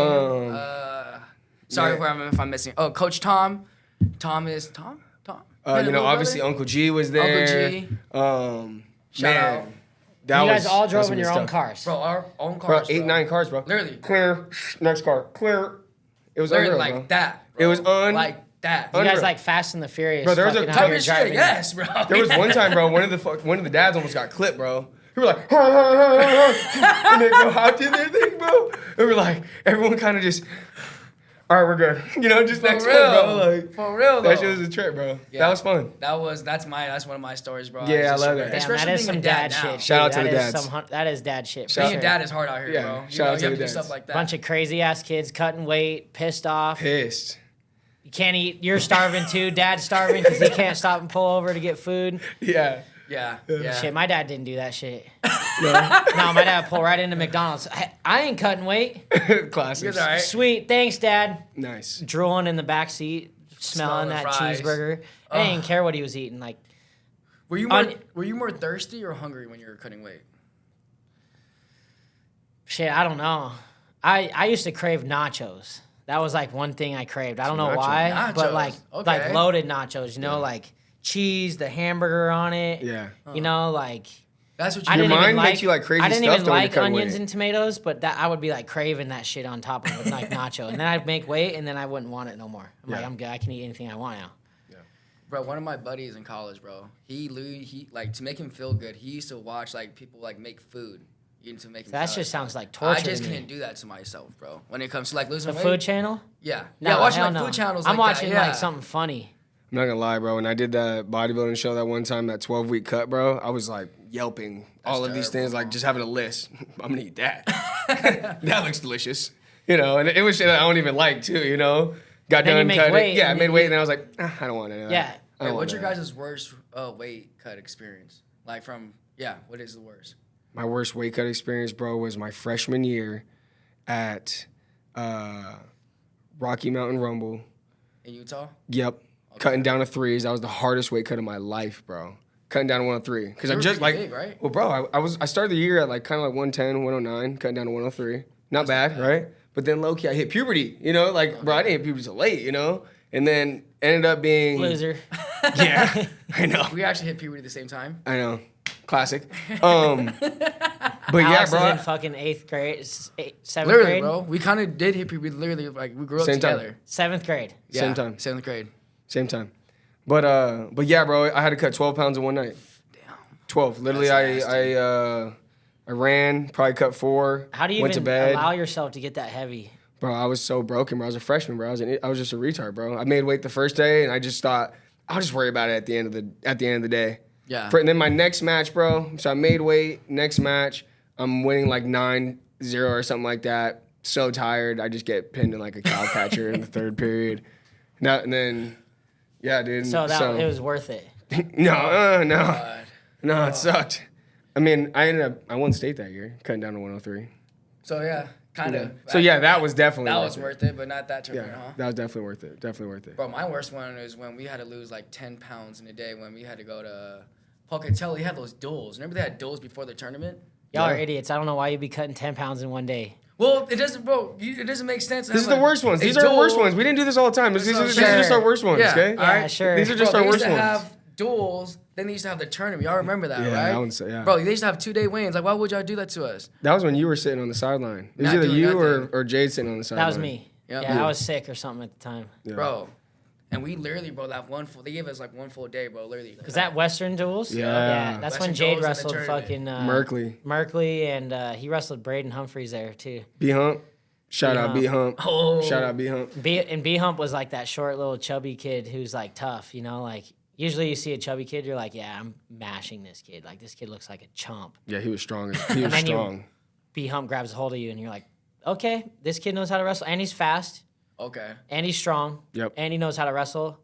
Sorry if I'm missing. Oh, Coach Tom. Tom.
You
Little
know, obviously
brother?
Uncle G was there.
G.
Man,
Shout out.
that
You
was
guys all
that's
drove
some
in
good
your own
stuff.
cars.
Bro, our own
Bro,
cars.
8, 9 cars, bro.
Literally.
Clear. Next car. Clear. It was
Literally
unreal,
like
bro.
that.
It was
like that.
You guys
unreal.
like Fast and the Furious.
Bro, there was a
fucking out
type
here
Type of shit,
driving.
yes, bro.
There was one time, bro, one of the dads almost got clipped, bro. We were like, and they go out to their thing, bro. And we're like, everyone kind of just, all right, we're good. You know, just
For
next
real.
one, bro. Like,
For real, though.
that shit was a trip, bro.
Yeah.
That was fun.
That's one of my stories, bro.
Yeah,
Just
I love
remember-
that.
Damn, that
Especially
is
being
some
a
dad
now.
shit.
Shout out to
That
the
is
dads.
that is dad shit. For
Being
sure.
a dad is hard out here,
Yeah,
bro.
shout out to
you have
the
do
dads.
stuff like that.
Bunch of crazy ass kids cutting weight, pissed off.
Pissed.
You can't eat. You're starving too. Dad's starving because he can't stop and pull over to get food.
Yeah.
yeah.
Shit, my dad didn't do that shit.
No.
No, my dad pulled right into McDonald's. I ain't cutting weight.
Classics.
You're all right.
Sweet, thanks, Dad.
Nice.
Drooling in the back seat, smelling
Smelling the
that
fries.
cheeseburger. I didn't care what he was eating. Like,
Were you more thirsty or hungry when you were cutting weight?
shit, I don't know. I used to crave nachos. That was like one thing I craved. I don't know
Nachos.
why, but
Nachos,
like
okay.
loaded nachos. You know, like cheese, the hamburger on it.
Yeah.
You know, like
That's what
I
you
didn't
Your
even
mind
like.
makes you like crazy
I didn't
stuff
even
though when you
like
cut
onions
weight.
and tomatoes, but that I would be like craving that shit on top of it, like nacho, and then I'd make weight, and then I wouldn't want it no more. I'm like,
Yeah.
I'm good. I can eat anything I want now.
Bro, one of my buddies in college, bro, he like to make him feel good, he used to watch like people like make food. To make him
That
feel
just
like,
sounds like torture.
I just
to me.
can't do that to myself, bro. When it comes to like losing
The
weight.
Food Channel?
Yeah.
No,
yeah, watching
hell
like
no.
food channels
I'm
like
watching
that. Yeah.
like something funny.
I'm not gonna lie, bro. When I did that bodybuilding show that one time, that 12-week cut, bro, I was like yelping all of these
terrible,
things, like
bro.
just having a list. I'm gonna eat that. That looks delicious, you know. And it was shit I don't even like too, you know. Got
Then you
done
make
cutting.
weight
Yeah, I
and
made
you
weight,
eat-
and then I was like, I don't want any of that.
Yeah.
I
Hey,
don't
what's
want
your
any of
guys' worst weight cut experience? Like from what is the worst?
that. My worst weight cut experience, bro, was my freshman year at Rocky Mountain Rumble.
In Utah?
Yep. Cutting down to threes. That was the hardest weight cut of my life, bro. Cutting down to 103. Because I
You were
just
pretty
like,
big, right?
well, bro, I started the year at like kind of like 110, 109, cutting down to 103. Not bad, right? But then low key, I hit puberty, you know? Like, bro, I didn't hit puberty till late, you know? And then ended up being.
Loser.
Yeah, I know.
We actually hit puberty at the same time.
I know. Classic. But yeah,
Alex
bro.
is in fucking 8th grade, 7th
Literally,
grade?
bro. We kind of did hit puberty. Literally, like we grew up
Same time.
together.
7th grade.
Same time.
7th grade.
Same time. But yeah, bro, I had to cut 12 pounds in one night.
Damn.
12. Literally,
That's nasty.
I ran, probably cut 4.
How do you
went
even
to bed.
allow yourself to get that heavy?
Bro, I was so broken, bro. I was a freshman, bro. I was just a retard, bro. I made weight the first day, and I just thought I'll just worry about it at the end of the day.
Yeah.
And then my next match, bro. So I made weight. Next match, I'm winning like 9-0 or something like that. So tired, I just get pinned in like a cow catcher in the third period. And then, yeah, dude.
So it was worth it.
No, it sucked. I mean, I won state that year, cutting down to 103.
So yeah, kind of.
So yeah, that was definitely
That
worth
was
it.
worth it, but not that tournament, huh?
That was definitely worth it. Definitely worth it.
Bro, my worst one is when we had to lose like 10 pounds in a day when we had to go to Pocatello. He had those duels. Remember they had duels before the tournament?
Y'all are idiots. I don't know why you'd be cutting 10 pounds in one day.
Well, it doesn't, bro. It doesn't make sense.
These are the worst ones. These are our worst ones. We didn't do this all the time. These are just our worst ones,
Yeah.
okay?
All right.
Yeah, sure.
These are just
Bro,
our
they used
worst
to
ones.
have duels. Then they used to have the tournament. Y'all remember that,
Yeah,
right?
I wouldn't say, yeah.
Bro, they used to have 2-day weigh-ins. Like, why would y'all do that to us?
That was when you were sitting on the sideline. It was
Not
either
doing
you
nothing.
or Jade sitting on the sideline.
That was me.
Yep.
Yeah, I was sick or something at the time.
Yeah.
Bro. And we literally, bro, they gave us like one full day, bro, literally.
Is that Western duels?
Yeah.
That's
Western
when Jade
duels in the
wrestled
tournament.
fucking
Merkley.
and he wrestled Braden Humphreys there too.
B-Hump. Shout out
B-Hump.
B-Hump.
Oh.
Shout out B-Hump.
B Hump was like that short little chubby kid who's like tough, you know, like usually you see a chubby kid, you're like, yeah, I'm mashing this kid. Like this kid looks like a chump.
Yeah, he was strong. He was
then
strong.
B Hump grabs a hold of you and you're like, okay, this kid knows how to wrestle and he's fast
Okay.
and he's strong.
Yep.
And he knows how to wrestle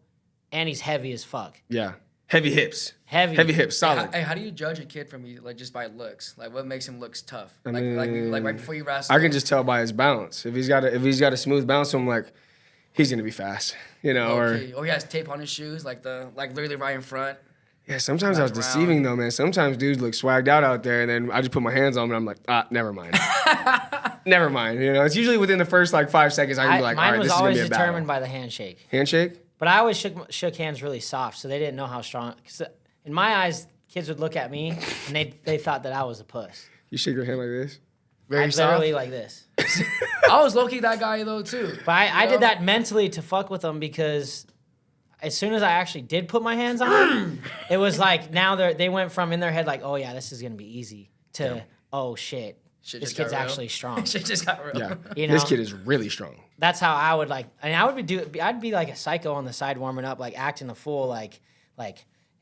and he's heavy as fuck.
Yeah. Heavy hips.
Heavy.
Heavy hips. Solid.
Hey, how do you judge a kid from like just by looks? Like what makes him looks tough?
I
Like
mean,
right before you wrestle.
I can just tell by his bounce. If he's got a smooth bounce, I'm like, he's gonna be fast, you know.
Or he has tape on his shoes, like literally right in front.
Yeah, sometimes I was
Runs
deceiving
around.
though, man. Sometimes dudes look swagged out there, and then I just put my hands on them, and I'm like, never mind. Never mind. You know, it's usually within the first like 5 seconds I can be like, all
Mine
right,
was
this is gonna
always
be a
determined
battle.
by the handshake.
Handshake?
But I always shook hands really soft, so they didn't know how strong. Cause in my eyes, kids would look at me and they thought that I was a puss.
You shake your hand like this?
Very
I
soft.
literally like this.
I was low key that guy though too.
But I
know?
did that mentally to fuck with them because as soon as I actually did put my hands on them, it was like now they went from in their head like, oh yeah, this is gonna be easy to oh shit,
Shit
this
just got
kid's
real.
actually strong.
Shit just got real.
Yeah.
You know?
This kid is really strong.
That's how I would like, and I would I'd be like a psycho on the side warming up, like acting a fool, like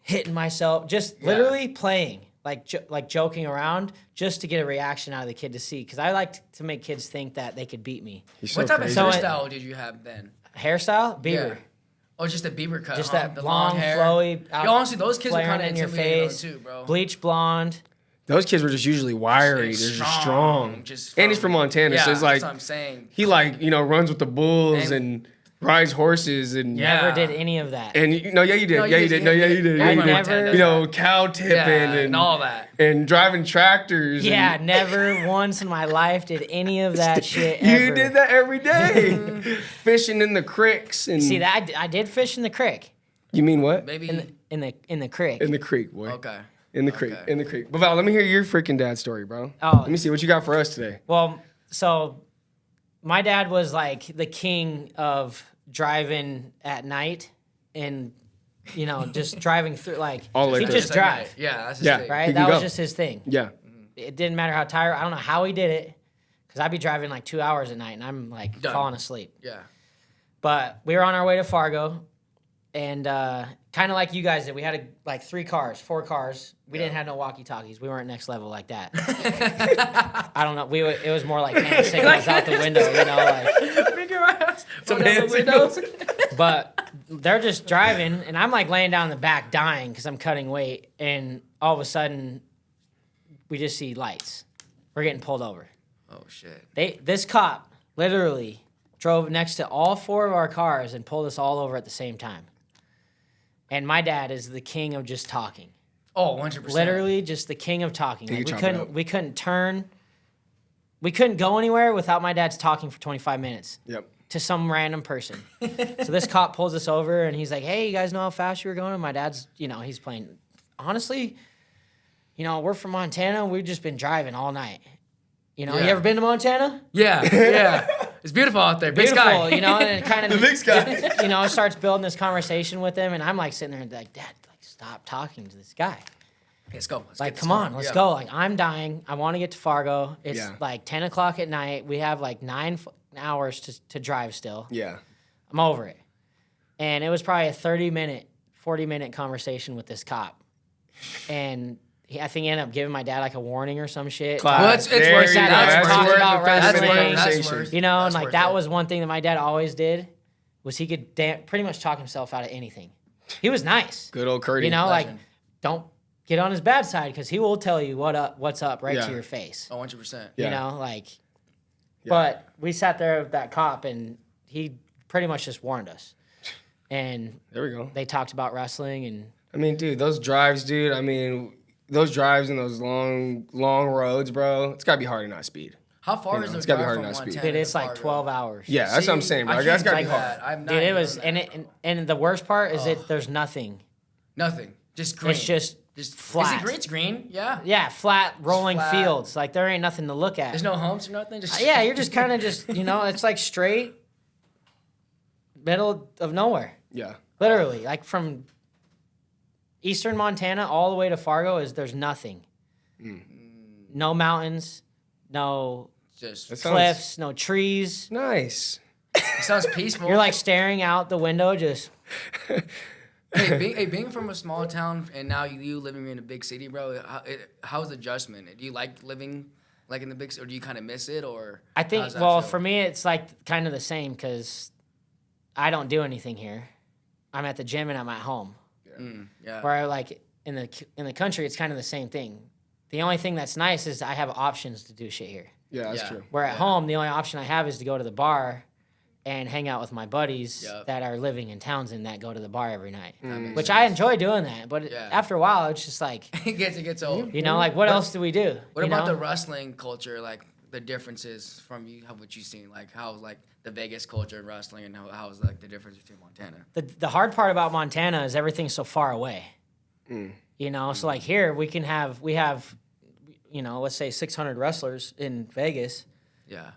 hitting myself, just literally playing, like joking around, just to get a reaction out of the kid to see, because I like to make kids think that they could beat me.
He's so
What type
crazy.
of
So
hairstyle did you have then?
Hairstyle, Bieber,
Yeah. Oh, just a Bieber cut.
just
huh?
that
The
long,
hair.
flowy.
Yo, honestly, those kids are
flaring
kind of
in your
intimidating
face,
too, bro.
bleach blonde.
Those kids were just usually wiry. They're just strong. And he's from Montana,
yeah,
so it's like
that's what I'm saying.
he runs with the bulls
And-
and rides horses and
Yeah.
Never did any of that.
And you know, yeah, you did.
No,
Yeah, you did. No, yeah, you did. Yeah,
I
you did.
never-
You know, cow tipping
and all that.
and driving tractors.
Yeah,
and
never once in my life did any of that shit
you
ever.
did that every day, fishing in the creeks and.
See that I did fish in the creek.
You mean what?
Maybe.
In the creek.
In the creek, boy.
Okay.
In the creek.
Okay.
In the creek. But Val, let me hear your freaking dad story, bro.
Oh.
Let me see what you got for us today.
Well, so my dad was like the king of driving at night and just driving through like
All the way
he'd
through.
just drive,
Yeah, that's his
Yeah.
thing.
right?
He can
That was
go.
just his thing.
Yeah.
It didn't matter how tired. I don't know how he did it because I'd be driving like 2 hours at night and I'm like
Done.
falling asleep.
Yeah.
But we were on our way to Fargo, and kind of like you guys did, we had like 4 cars. We didn't have no walkie-talkies. We weren't next level like that. I don't know. It was more like hand signals out the window, like.
Figure out.
Some
Roll down
hand
the windows.
signals.
But they're just driving, and I'm like laying down in the back dying because I'm cutting weight, and all of a sudden, we just see lights. We're getting pulled over.
Oh shit.
This cop literally drove next to all 4 of our cars and pulled us all over at the same time. And my dad is the king of just talking.
Oh, 100%.
Literally just the king of talking.
He
Like,
could chop it up.
we couldn't turn. We couldn't go anywhere without my dad's talking for 25 minutes
Yep.
to some random person. So this cop pulls us over and he's like, "Hey, you guys know how fast you were going?" And my dad's, he's playing. Honestly, we're from Montana. We've just been driving all night. You
Yeah.
ever been to Montana?
Yeah, yeah. It's beautiful out there. Big
beautiful,
sky.
you know, and it kind of
The big sky.
you know, starts building this conversation with him, and I'm like sitting there and like, Dad, like stop talking to this guy.
Let's go. Let's
Like,
get
come
this
on,
going.
let's
Yeah.
go. Like, I'm dying. I want to get to Fargo. It's
Yeah.
like 10 o'clock at night. We have like 9 hours to drive still.
Yeah.
I'm over it. And it was probably a 30-minute, 40-minute conversation with this cop. And I think he ended up giving my dad like a warning or some shit.
Well, it's
There
worth
you
it.
go.
That's
That's
worth
worth
it.
about
That's
wrestling.
worth it. That's
Conversation.
worth it.
You know, and
That's
like
worth
that
it.
was one thing that my dad always did was he could pretty much talk himself out of anything. He was nice.
Good old Curdy.
You know, like
Legend.
don't get on his bad side because he will tell you what's up right
Yeah.
to your face.
100%.
You
Yeah.
know, like.
Yeah.
But we sat there with that cop, and he pretty much just warned us. And
There we go.
they talked about wrestling, and
I mean, dude, those drives, dude. I mean, those drives and those long roads, bro. It's gotta be hard to not speed.
How far
You
is
know,
the
it's gotta be
drive
hard
from
not speed.
Montana
dude, it's
to
like
Fargo?
12 hours.
Yeah, that's what I'm
See,
saying, bro.
I
That's
can't
gotta be
do
hard.
that. I'm not
Dude, it
doing
was,
that.
and the worst part is there's nothing.
Nothing. Just green.
It's just flat.
Is it green? It's green. Yeah.
Yeah, flat rolling
flat.
fields. Like there ain't nothing to look at.
There's no humps or nothing. Just
Yeah, you're just kind of just, you know, it's like straight middle of nowhere.
Yeah.
Literally, like from eastern Montana all the way to Fargo there's nothing. No mountains, no
just.
That sounds
cliffs, no trees.
nice.
It sounds peaceful.
You're like staring out the window just
being from a small town and now you living in a big city, bro. How's the adjustment? Do you like living like in the big city, or do you kind of miss it, or?
I
how
think,
does that
well,
feel?
for me, it's like kind of the same because I don't do anything here. I'm at the gym and I'm at home.
Yeah.
Where I like in the country, it's kind of the same thing. The only thing that's nice is I have options to do shit here.
Yeah, that's
Yeah.
true.
Where at home, the only option I have is to go to the bar and hang out with my buddies
Yep.
that are living in Townsend that go to the bar every night.
makes
Which
sense.
I enjoy doing that, but
Yeah.
after a while, it's just like,
it gets old.
you know, like what else do we do?
What
you
about
know?
the wrestling culture? Like the differences from what you've seen. Like how's like the Vegas culture of wrestling, and how's like the difference between Montana?
The hard part about Montana is everything's so far away. You know, so like here we have, you know, let's say 600 wrestlers in Vegas.
Yeah.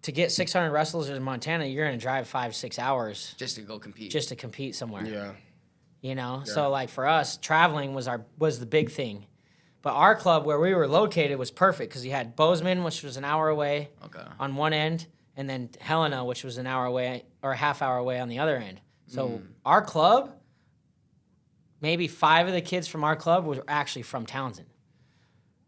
To get 600 wrestlers in Montana, you're gonna drive 5-6 hours
Just to go compete.
just to compete somewhere.
Yeah.
You know, so like for us, traveling was the big thing. But our club where we were located was perfect because you had Bozeman, which was an hour away
Okay.
on one end, and then Helena, which was an hour away or a half hour away on the other end. So our club, maybe 5 of the kids from our club were actually from Townsend.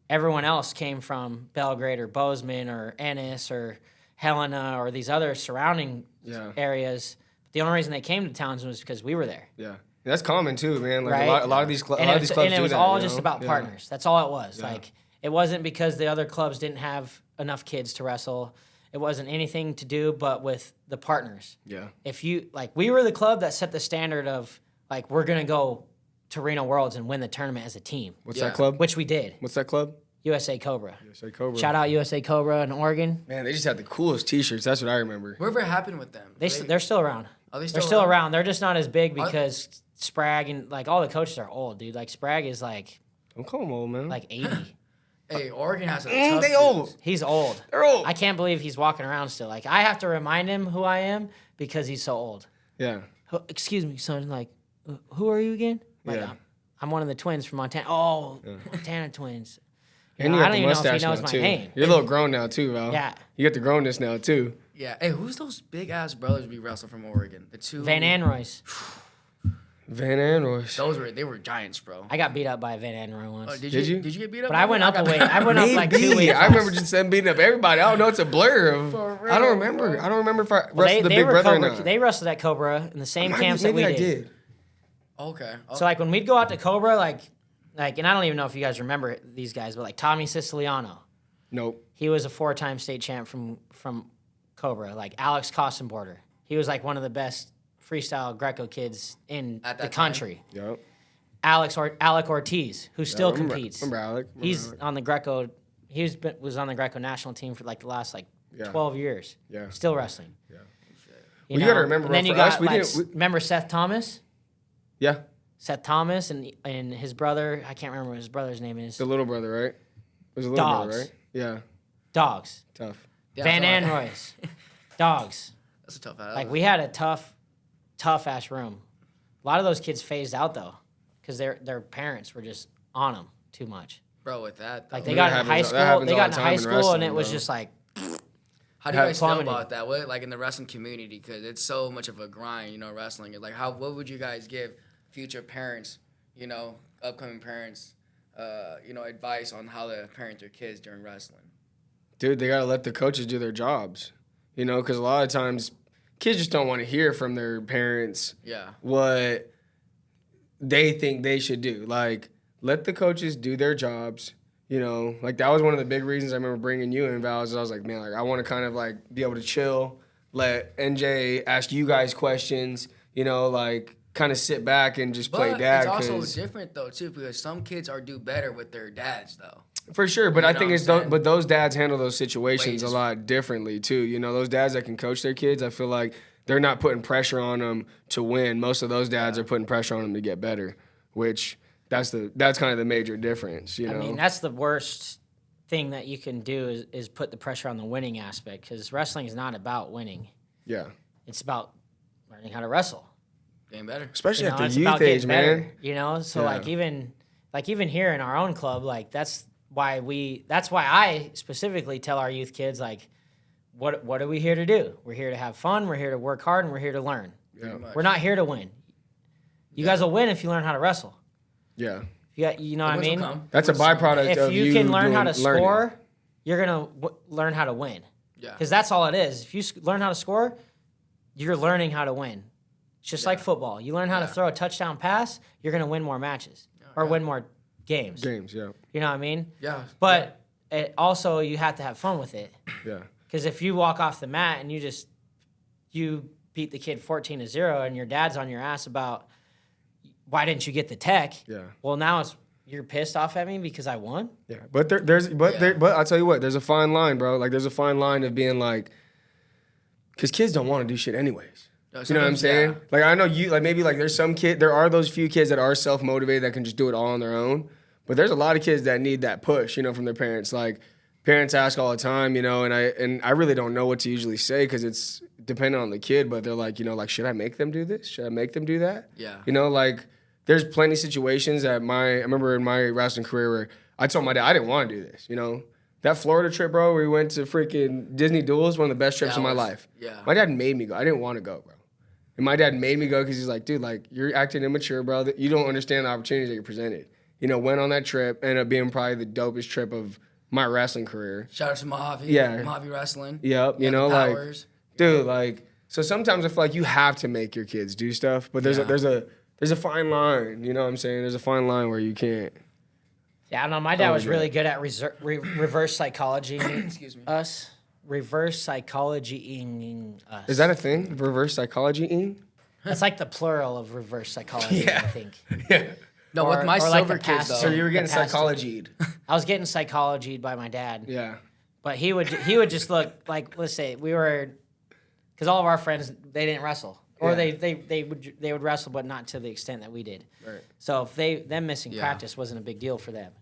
Everyone else came from Belgrade or Bozeman or Ennis or Helena or these other surrounding
Yeah.
areas. The only reason they came to Townsend was because we were there.
Yeah. That's common too, man. Like
Right?
a lot of these
And
clubs do
it was
that,
all
you
just
know?
about
Yeah.
partners. That's all it was.
Yeah.
Like it wasn't because the other clubs didn't have enough kids to wrestle. It wasn't anything to do but with the partners.
Yeah.
If you like, we were the club that set the standard of like we're gonna go to Reno Worlds and win the tournament as a team,
What's
Yeah.
that club?
which we did.
What's that club?
USA Cobra.
USA Cobra.
Shout out USA Cobra in Oregon.
Man, they just had the coolest T-shirts. That's what I remember.
Whatever happened with them?
They're still around.
Are they
They're still around. They're just not as big because Sprague and like all the coaches are old, dude. Like Sprague is like
Don't call them old, man.
like 80.
Hey, Oregon has a tough
They
dudes.
old.
He's old.
They're old.
I can't believe he's walking around still. Like I have to remind him who I am because he's so old.
Yeah.
Excuse me, son. Like, who are you again? Like,
Yeah.
I'm one of the twins from Montana. Oh, Montana twins. You
And
know,
you
I
got
don't
the
even know if he
mustache
knows
now
my
too.
name.
You're a little grown now too, Val.
Yeah.
You got the grownness now too.
Yeah. Hey, who's those big ass brothers we wrestled from Oregon? The two
Van Anroy's.
Van Androys.
They were giants, bro.
I got beat up by Van Anroy once.
Oh,
Did you?
Did you get beat up?
But I went up a weight. I went up like 2
Maybe.
weight
I remember just them beating up everybody. I don't know. It's a blur of.
For
I don't
real,
remember.
bro.
I don't remember if I
Well,
wrestled the big
were
brother or
Cobra,
not.
they wrestled at Cobra in the same
Maybe-
camps that we
maybe I
did.
Okay.
So like when we'd go out to Cobra, like, and I don't even know if you guys remember these guys, but like Tommy Siciliano,
Nope.
he was a 4-time state champ from Cobra. Like Alex Kostenborder, he was like one of the best freestyle Greco kids in
At
the
that time?
country.
Yep.
Alec Ortiz, who still
remember-
competes.
remember Alec? Remember
He's
Alec.
on the Greco. Was on the Greco national team for like the last
Yeah.
12 years.
Yeah.
Still wrestling.
Yeah.
You
Well, you gotta remember,
And then
bro,
you
for us,
got
we
like,
didn't- we-
remember Seth Thomas?
Yeah.
Seth Thomas and his brother. I can't remember what his brother's name is.
The little brother, right? It was a little
Dogs.
brother, right? Yeah.
Dogs.
Tough.
Yeah,
Van
so-
Anroy's.
That's a tough ass.
Like we had a tough ass room. A lot of those kids phased out though, because their parents were just on them too much.
Bro, with that, though.
Like they got into high school. They got into high school, and it was just like.
How do you guys feel
plummeted.
about that? What, like in the wrestling community, because it's so much of a grind, you know, wrestling. Like, what would you guys give future parents, you know, upcoming parents, you know, advice on how to parent their kids during wrestling?
Dude, they gotta let the coaches do their jobs, you know, because a lot of times kids just don't want to hear from their parents what they think they should do. Like, let the coaches do their jobs. You know, like that was one of the big reasons I remember bringing you in, Val. I was like, man, like I want to kind of like be able to chill, let NJ ask you guys questions, you know, like kind of sit back and just play dad.
It's also different though too, because some kids do better with their dads though.
For sure, but I think
but
those dads handle those situations a lot differently too. You know, those dads that can coach their kids, I feel like they're not putting pressure on them to win. Most of those dads are putting pressure on them to get better, which. That's kind of the major difference, you know.
I mean, that's the worst thing that you can do is put the pressure on the winning aspect, because wrestling is not about winning.
Yeah.
It's about learning how to wrestle.
Getting better.
Especially
You know,
at
it's
the
about
youth age,
getting better,
man.
you know, so like even here in our own club, like that's why I specifically tell our youth kids, like, what are we here to do? We're here to have fun, we're here to work hard, and we're here to learn.
Yeah.
We're not here to win. You guys will win if you learn how to wrestle.
Yeah.
You know what I mean?
That's a byproduct of you
If you can learn how to
learning.
score, you're going to learn how to win.
Yeah.
Because that's all it is. If you learn how to score, you're learning how to win. It's just like football. You learn how to throw a touchdown pass, you're going to win more matches or win more games.
Yeah.
You know what I mean?
Yeah.
But it also, you have to have fun with it.
Yeah.
Because if you walk off the mat and you beat the kid 14-0 and your dad's on your ass about why didn't you get the tech?
Yeah.
Well, now you're pissed off at me because I won?
Yeah. But but I'll tell you what, there's a fine line, bro. Like there's a fine line of being like, because kids don't want to do shit anyways. You know what I'm saying? Like I know maybe there are those few kids that are self-motivated that can just do it all on their own. But there's a lot of kids that need that push, you know, from their parents. Like parents ask all the time, you know, and I really don't know what to usually say because it's dependent on the kid. But they're like, you know, like, should I make them do this? Should I make them do that?
Yeah.
You know, like there's plenty of situations I remember in my wrestling career where I told my dad I didn't want to do this. You know, that Florida trip, bro, where we went to freaking Disney Duels, one of the best trips of my life.
Yeah.
My dad made me go. I didn't want to go, bro. And my dad made me go because he's like, dude, like you're acting immature, bro. You don't understand the opportunities that you're presented. You know, went on that trip, ended up being probably the dopest trip of my wrestling career.
Shout out to Mojave.
Yeah.
Mojave Wrestling.
Yep. You know, like, dude, like, so sometimes I feel like you have to make your kids do stuff, but there's a fine line. You know what I'm saying? There's a fine line where you can't.
Yeah, I don't know. My dad was really good at reverse psychology.
Excuse me.
Us. Reverse psychology-ing us.
Is that a thing? Reverse psychology-ing?
That's like the plural of reverse psychology, I think.
Yeah.
No, with my
or like
silver
the
kids,
past-
though.
So you were getting
The past-
psychologied.
I was getting psychologied by my dad.
Yeah.
But he would just look like, let's say we were, because all of our friends, they didn't wrestle, or
Yeah.
they would wrestle, but not to the extent that we did.
Right.
So if them missing practice wasn't a big deal for them.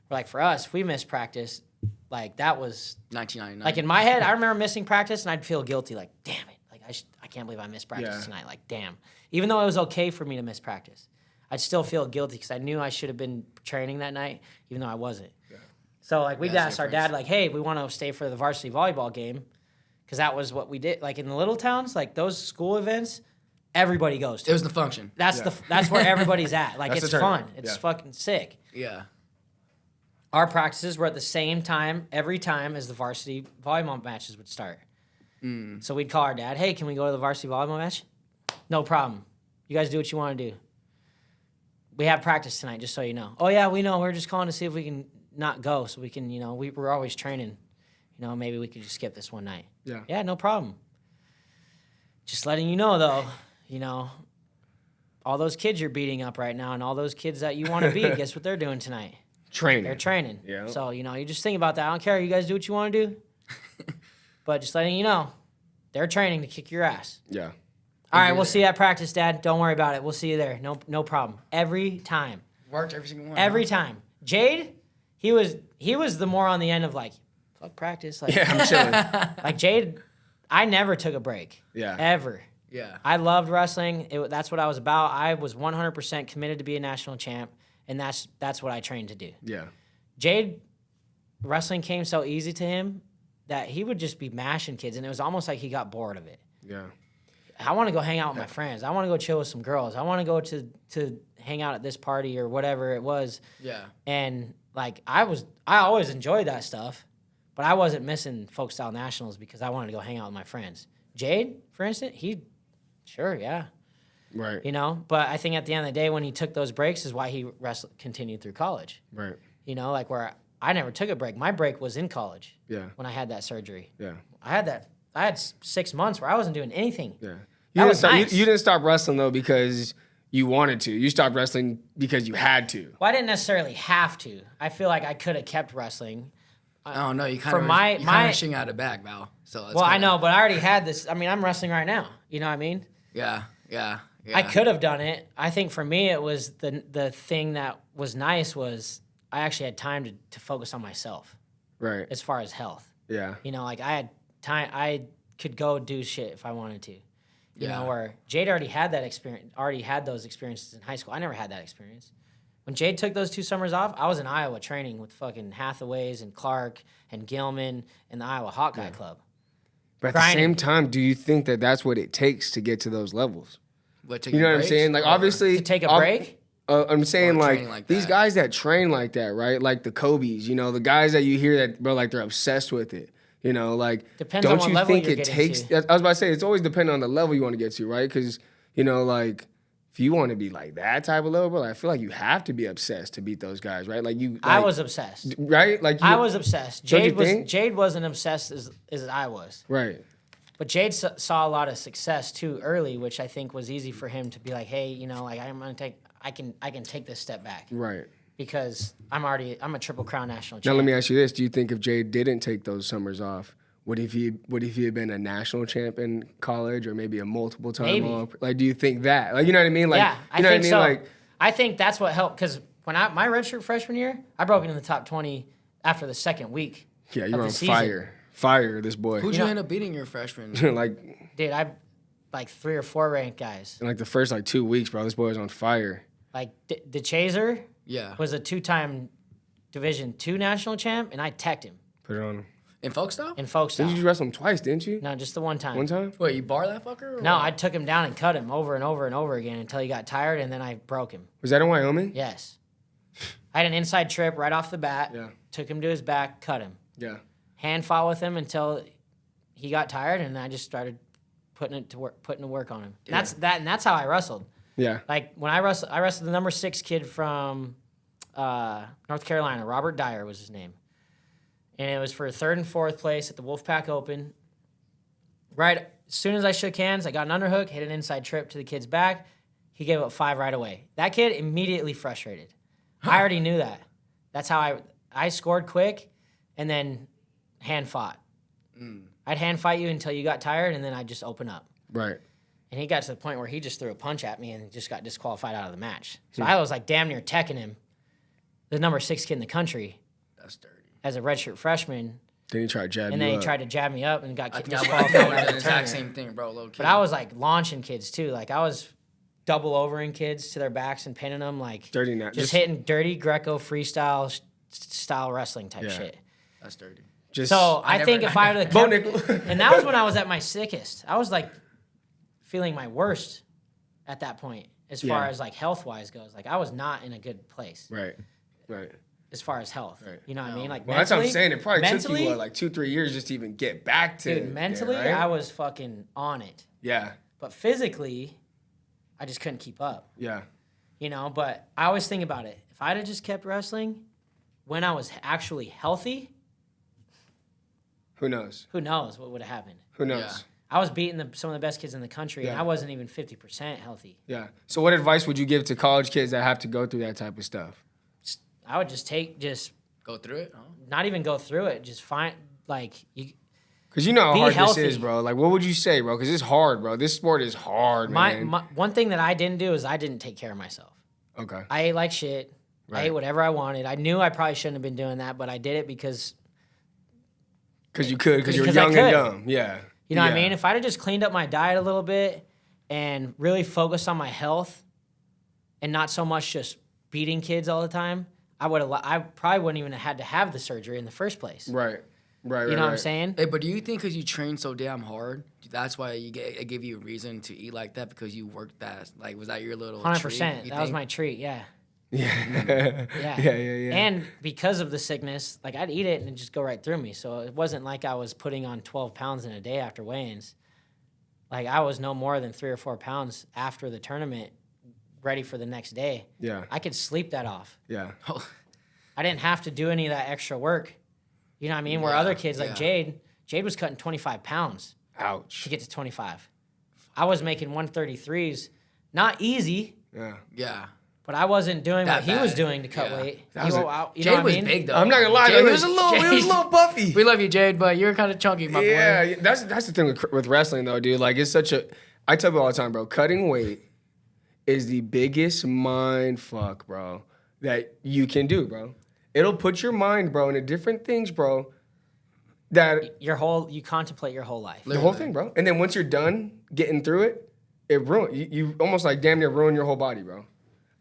But like for us, if we missed practice, like that was
1999.
like in my head, I remember missing practice and I'd feel guilty, like damn it, like I can't believe I missed practice tonight, like damn. Even though it was okay for me to miss practice, I'd still feel guilty because I knew I should have been training that night, even though I wasn't. Yeah. So like we'd ask our dad, like, hey, we want to stay for the varsity volleyball game, because that was what we did. Like in the little towns, like those school events, everybody goes to.
It was the function.
That's that's where everybody's at. Like
That's
it's
the
fun.
tournament.
It's
Yeah.
fucking sick.
Yeah.
Our practices were at the same time every time as the varsity volleyball matches would start. So we'd call our dad, hey, can we go to the varsity volleyball match? No problem. You guys do what you want to do. We have practice tonight, just so you know. Oh, yeah, we know. We're just calling to see if we can not go so we can, you know, we're always training. You know, maybe we could just skip this one night.
Yeah.
Yeah, no problem. Just letting you know, though, you know, all those kids you're beating up right now and all those kids that you want to beat, guess what they're doing tonight?
Training.
They're training.
Yeah.
So, you know, you just think about that. I don't care. You guys do what you want to do. But just letting you know, they're training to kick your ass.
Yeah.
All right, we'll see you at practice, Dad. Don't worry about it. We'll see you there. No problem. Every time.
Worked every single one.
Every time. Jade, he was the more on the end of like, fuck practice. Like,
Yeah, I'm chilling.
like Jade, I never took a break.
Yeah.
Ever.
Yeah.
I loved wrestling. That's what I was about. I was 100% committed to be a national champ, and that's what I trained to do.
Yeah.
Jade, wrestling came so easy to him that he would just be mashing kids, and it was almost like he got bored of it.
Yeah.
I want to go hang out with my friends. I want to go chill with some girls. I want to go to hang out at this party or whatever it was.
Yeah.
And like I always enjoyed that stuff, but I wasn't missing folk style nationals because I wanted to go hang out with my friends. Jade, for instance, yeah.
Right.
You know, but I think at the end of the day when he took those breaks is why he continued through college.
Right.
You know, like where I never took a break. My break was in college.
Yeah.
When I had that surgery.
Yeah.
I had 6 months where I wasn't doing anything.
Yeah.
That was nice.
You didn't stop wrestling though because you wanted to. You stopped wrestling because you had to.
Well, I didn't necessarily have to. I feel like I could have kept wrestling.
I don't know. You kind
For
of
my
shing out of bag, Val. So
well, I know, but I already had this. I mean, I'm wrestling right now. You know what I mean?
Yeah.
I could have done it. I think for me, it was the thing that was nice was I actually had time to focus on myself.
Right.
As far as health.
Yeah.
You know, like I had time. I could go do shit if I wanted to. You know, where Jade already had that experience, already had those experiences in high school. I never had that experience. When Jade took those 2 summers off, I was in Iowa training with fucking Hathaways and Clark and Gilman and the Iowa Hawkeye Club.
But at the same time, do you think that that's what it takes to get to those levels? You know what I'm saying? Like, obviously...
To take a break?
I'm saying,
like
these guys that train like that, right? Like the Kobe's, you know, the guys that you hear that, bro, like they're obsessed with it. You know, like,
depends on what level you're getting to.
I was about to say, it's always dependent on the level you want to get to, right? Because, you know, like, if you want to be like that type of level, bro, I feel like you have to be obsessed to beat those guys, right? Like,
I was obsessed.
Right? Like,
I was obsessed. Jade wasn't obsessed as I was.
Right.
But Jade saw a lot of success too early, which I think was easy for him to be like, hey, you know, like I can take this step back.
Right.
Because I'm a Triple Crown national champ.
Now let me ask you this: do you think if Jade didn't take those summers off, would he have been a national champ in college or maybe a multiple time?
Maybe.
Like, do you think that? Like, you know what I mean? Like,
yeah,
you know
I think
what I mean?
so.
Like,
I think that's what helped because when my redshirt freshman year, I broke into the top 20 after the second week.
Yeah, you were on
season.
Fire, this boy.
Who'd you end up beating your freshman?
Like,
dude, I like 3 or 4 ranked guys.
in like the first 2 weeks, bro, this boy was on fire.
Like the Chaser,
Yeah.
was a 2-time Division II national champ, and I teched him
Put it on him.
In folk style?
in folk style.
Didn't you wrestle him twice, didn't you?
No, just the one time.
One time?
Wait, you bar that fucker? Or
No,
what?
I took him down and cut him over and over and over again until he got tired, and then I broke him.
Was that in Wyoming?
Yes. I had an inside trip right off the bat.
Yeah.
Took him to his back, cut him.
Yeah.
Hand fought with him until he got tired, and I just started putting the work on him.
Yeah.
That's how I wrestled.
Yeah.
Like when I wrestled the number 6 kid from North Carolina. Robert Dyer was his name, and it was for 3rd and 4th place at the Wolfpack Open. Right as soon as I shook hands, I got an underhook, hit an inside trip to the kid's back. He gave up 5 right away. That kid immediately frustrated. I already knew that. That's how I scored quick, and then hand fought. I'd hand fight you until you got tired, and then I'd just open up.
Right.
And he got to the point where he just threw a punch at me and just got disqualified out of the match. So I was like damn near teching him, the number 6 kid in the country.
That's dirty.
As a redshirt freshman.
Then he tried to jab you
And then he
up.
tried to jab me up and got
I
disqualified
would
out
have
of
done the
the
exact
tournament.
same thing, bro. Low key.
But I was like launching kids too. Like I was double overing kids to their backs and pinning them. Like
Dirty now.
just hitting dirty Greco freestyle style wrestling type shit.
That's dirty.
Just
So I think if I would have
Bo
kept,
nickel.
and that was when I was at my sickest. I was like feeling my worst at that point as far
Yeah.
as like health wise goes. Like I was not in a good place
Right. Right.
as far as health.
Right.
You know what I mean? Like
Well, that's what I'm
mentally-
saying. It probably took
mentally,
you, 2-3 years just to even get back to
dude, mentally,
there, right?
I was fucking on it.
Yeah.
But physically, I just couldn't keep up.
Yeah.
You know, but I always think about it. If I'd have just kept wrestling when I was actually healthy,
Who knows?
who knows what would have happened.
Who knows?
Yeah.
I was beating some of the best kids in the country, and
Yeah.
I wasn't even 50% healthy.
Yeah. So what advice would you give to college kids that have to go through that type of stuff?
I would just
Go through it? Huh?
not even go through it. Just find, like, you.
Because you know how
Be
hard
healthy.
this is, bro. Like, what would you say, bro? Because it's hard, bro. This sport is hard, man.
My one thing that I didn't do is I didn't take care of myself.
Okay.
I ate like shit.
Right.
I ate whatever I wanted. I knew I probably shouldn't have been doing that, but I did it because
Because you could, because you're
Because I
young and
could.
dumb. Yeah.
You know what I
Yeah.
mean? If I'd have just cleaned up my diet a little bit and really focused on my health and not so much just beating kids all the time, I probably wouldn't even have had to have the surgery in the first place.
Right.
You know what I'm saying?
Hey, but do you think because you train so damn hard, that's why it gave you a reason to eat like that because you worked that? Like, was that your little
100%.
treat,
That was my treat, yeah.
Yeah.
Yeah.
Yeah.
And because of the sickness, like I'd eat it and it'd just go right through me. So it wasn't like I was putting on 12 pounds in a day after weigh-ins. Like I was no more than 3 or 4 pounds after the tournament, ready for the next day.
Yeah.
I could sleep that off.
Yeah.
I didn't have to do any of that extra work. You know what I mean? Where other kids like Jade was cutting 25 pounds
Ouch.
to get to 25. I was making 133s. Not easy,
Yeah.
but I wasn't doing
That
what he was
bad.
doing to cut
Yeah.
weight.
That was
You
a-
know what
Jade
I
was
mean?
big though.
I'm not gonna lie,
Jade
though. He was a little buffy.
We love you, Jade, but you're kind of chunky, my boy.
Yeah, that's the thing with wrestling though, dude. Like it's such a. I tell people all the time, bro. Cutting weight is the biggest mind fuck, bro, that you can do, bro. It'll put your mind, bro, into different things, bro. That
You contemplate your whole life.
the whole thing, bro. And then once you're done getting through it, it ruin you almost like damn near ruin your whole body, bro.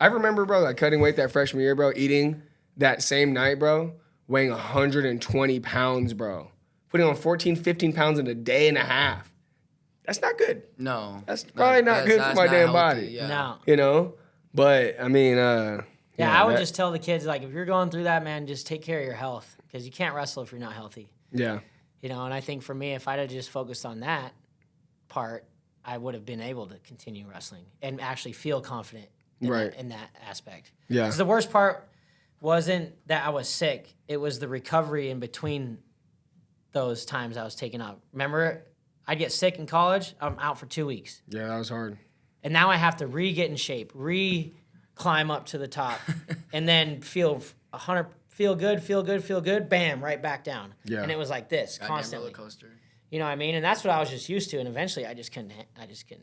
I remember, bro, like cutting weight that freshman year, bro, eating that same night, bro, weighing 120 pounds, bro. Putting on 14, 15 pounds in a day and a half. That's not good.
No.
That's probably not good for my
not
damn
healthy,
body.
Yeah.
No.
You know? But I mean,
Yeah, I would just tell the kids, like, if you're going through that, man, just take care of your health because you can't wrestle if you're not healthy.
Yeah.
You know, and I think for me, if I'd have just focused on that part, I would have been able to continue wrestling and actually feel confident in that aspect.
Yeah.
Because the worst part wasn't that I was sick. It was the recovery in between those times I was taken out. Remember, I'd get sick in college, I'm out for 2 weeks.
Yeah, that was hard.
And now I have to get in shape, climb up to the top, and then feel good, bam, right back down.
Yeah.
And it was like this
Goddamn
constantly.
roller coaster.
You know what I mean? And that's what I was just used to. And eventually, I just couldn't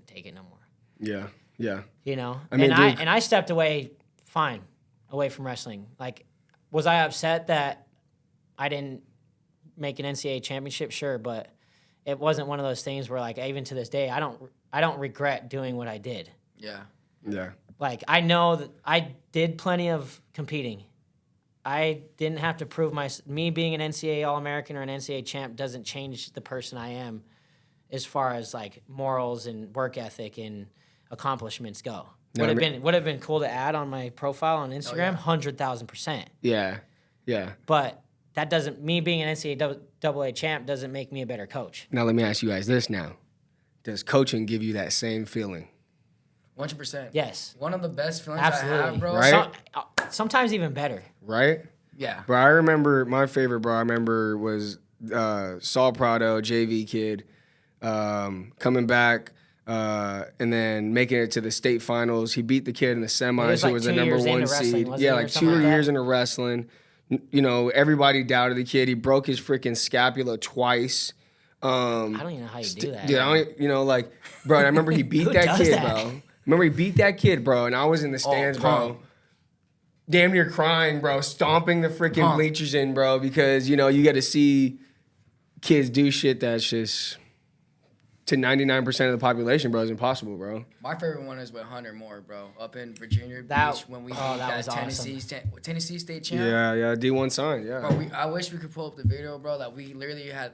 take it no more.
Yeah. Yeah.
You know.
I mean,
and I stepped away from wrestling. Like, was I upset that I didn't make an NCAA championship? Sure, but it wasn't one of those things where, like, even to this day, I don't regret doing what I did.
Yeah.
Yeah.
Like, I know that I did plenty of competing. I didn't have to prove me being an NCAA All-American or an NCAA champ doesn't change the person I am as far as, like, morals and work ethic and accomplishments go.
No,
Would have been cool to add on my profile on Instagram, 100,000%.
Yeah. Yeah.
But that doesn't, me being an NCAA champ doesn't make me a better coach.
Now let me ask you guys this now. Does coaching give you that same feeling?
100%.
Yes.
One of the best feelings
Absolutely.
I have, bro.
Right?
Sometimes even better.
Right?
Yeah.
Bro, I remember my favorite, was Saul Prado, JV kid, coming back and then making it to the state finals. He beat the kid in the semis, who was the number 1 seed. Yeah, like 2 years into wrestling. You know, everybody doubted the kid. He broke his freaking scapula twice.
I don't even know how you do that.
Dude, bro, I remember he beat that kid, bro. Remember he beat that kid, bro, and I was in the stands, bro. Damn near crying, bro, stomping the freaking bleachers in, bro, because, you know, you got to see kids do shit that's just, to 99% of the population, bro, is impossible, bro.
My favorite one is with Hunter Moore, bro, up in Virginia
That-
Beach when we beat
that
that
was
Tennessee State champ.
Yeah, D1 sign, yeah.
Bro, I wish we could pull up the video, bro, that we literally had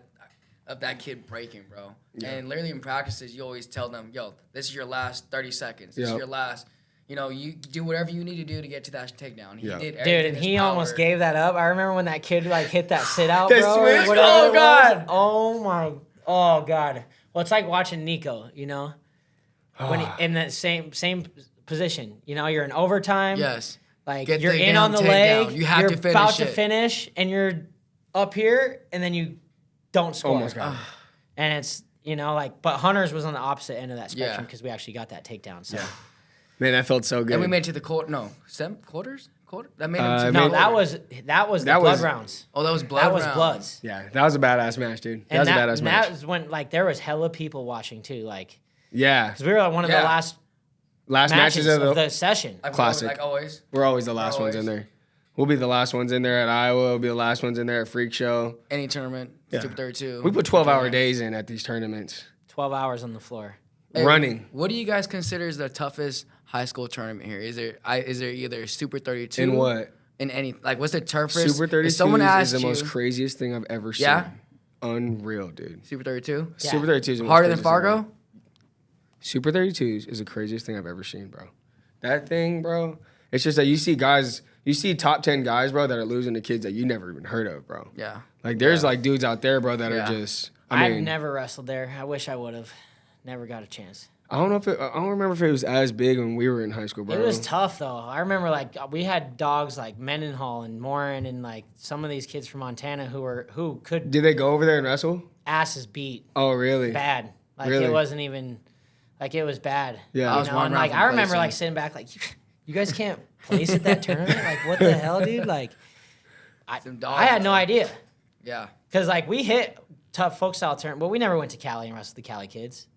of that kid breaking, bro.
Yeah.
And literally in practices, you always tell them, yo, this is your last 30 seconds. This is
Yep.
your last, you know, you do whatever you need to do to get to that takedown. He
Yeah.
did everything
Dude,
in
and
his
he
power.
almost gave that up. I remember when that kid like hit that sit out,
The
bro. or
switch?
whatever
Oh,
it was.
God.
Oh god. Well, it's like watching Nico, you know, when in that same position. You know, you're in overtime.
Yes.
Like
Get
you're
the
in on the
damn
leg.
takedown. You have
you're
to finish
about to
it.
finish, and you're up here, and then you don't score.
Almost got it.
And it's but Hunter's was on the opposite end of that spectrum
Yeah.
because we actually got that takedown. So
Man, that felt so good.
And we made it to the quarters? That made him
Uh,
to
no,
made-
that was the
that
blood
was-
rounds.
Oh, that was blood
That was
rounds.
bloods.
Yeah, that was a badass match, dude. That
And
was a badass
and
match.
that was when there was hella people watching too,
Yeah.
because we were like one of the
Yeah.
last
Last matches
matches
of
of the session.
Like
Classic.
Like always.
We're always the last ones in
Always.
there. We'll be the last ones in there at Iowa. We'll be the last ones in there at Freak Show.
Any tournament,
Yeah.
Super 32.
We put 12-hour days in at these tournaments.
12 hours on the floor.
Hey,
Running.
What do you guys consider is the toughest high school tournament here? Is there either Super 32?
In what?
In any, like, what's the toughest?
Super 32
if someone asked
is the
you,
most craziest thing I've ever seen.
Yeah?
Unreal, dude.
Super 32?
Yeah.
Super 32 is the most
Harder than
craziest thing
Fargo?
Super 32 is the craziest thing I've ever seen, bro. That thing, bro. It's just that you see top 10 guys, bro, that are losing to kids that you never even heard of, bro.
Yeah.
Like, there's like dudes out there, bro, that are just.
I've never wrestled there. I wish I would have. Never got a chance.
I don't remember if it was as big when we were in high school, bro.
It was tough though. I remember like we had dogs like Mendenhall and Morin and like some of these kids from Montana who could
Did they go over there and wrestle?
asses beat
Oh, really?
bad. Like
Really?
it wasn't even like it was bad.
Yeah.
You
I
was
know?
one
And
round
like
from
I remember
placing.
like sitting back like you guys can't place at that tournament. Like what the hell, dude? Like
Some dogs.
I had no idea
Yeah.
because like we hit tough folk style tournament, but we never went to Cali and wrestled the Cali kids.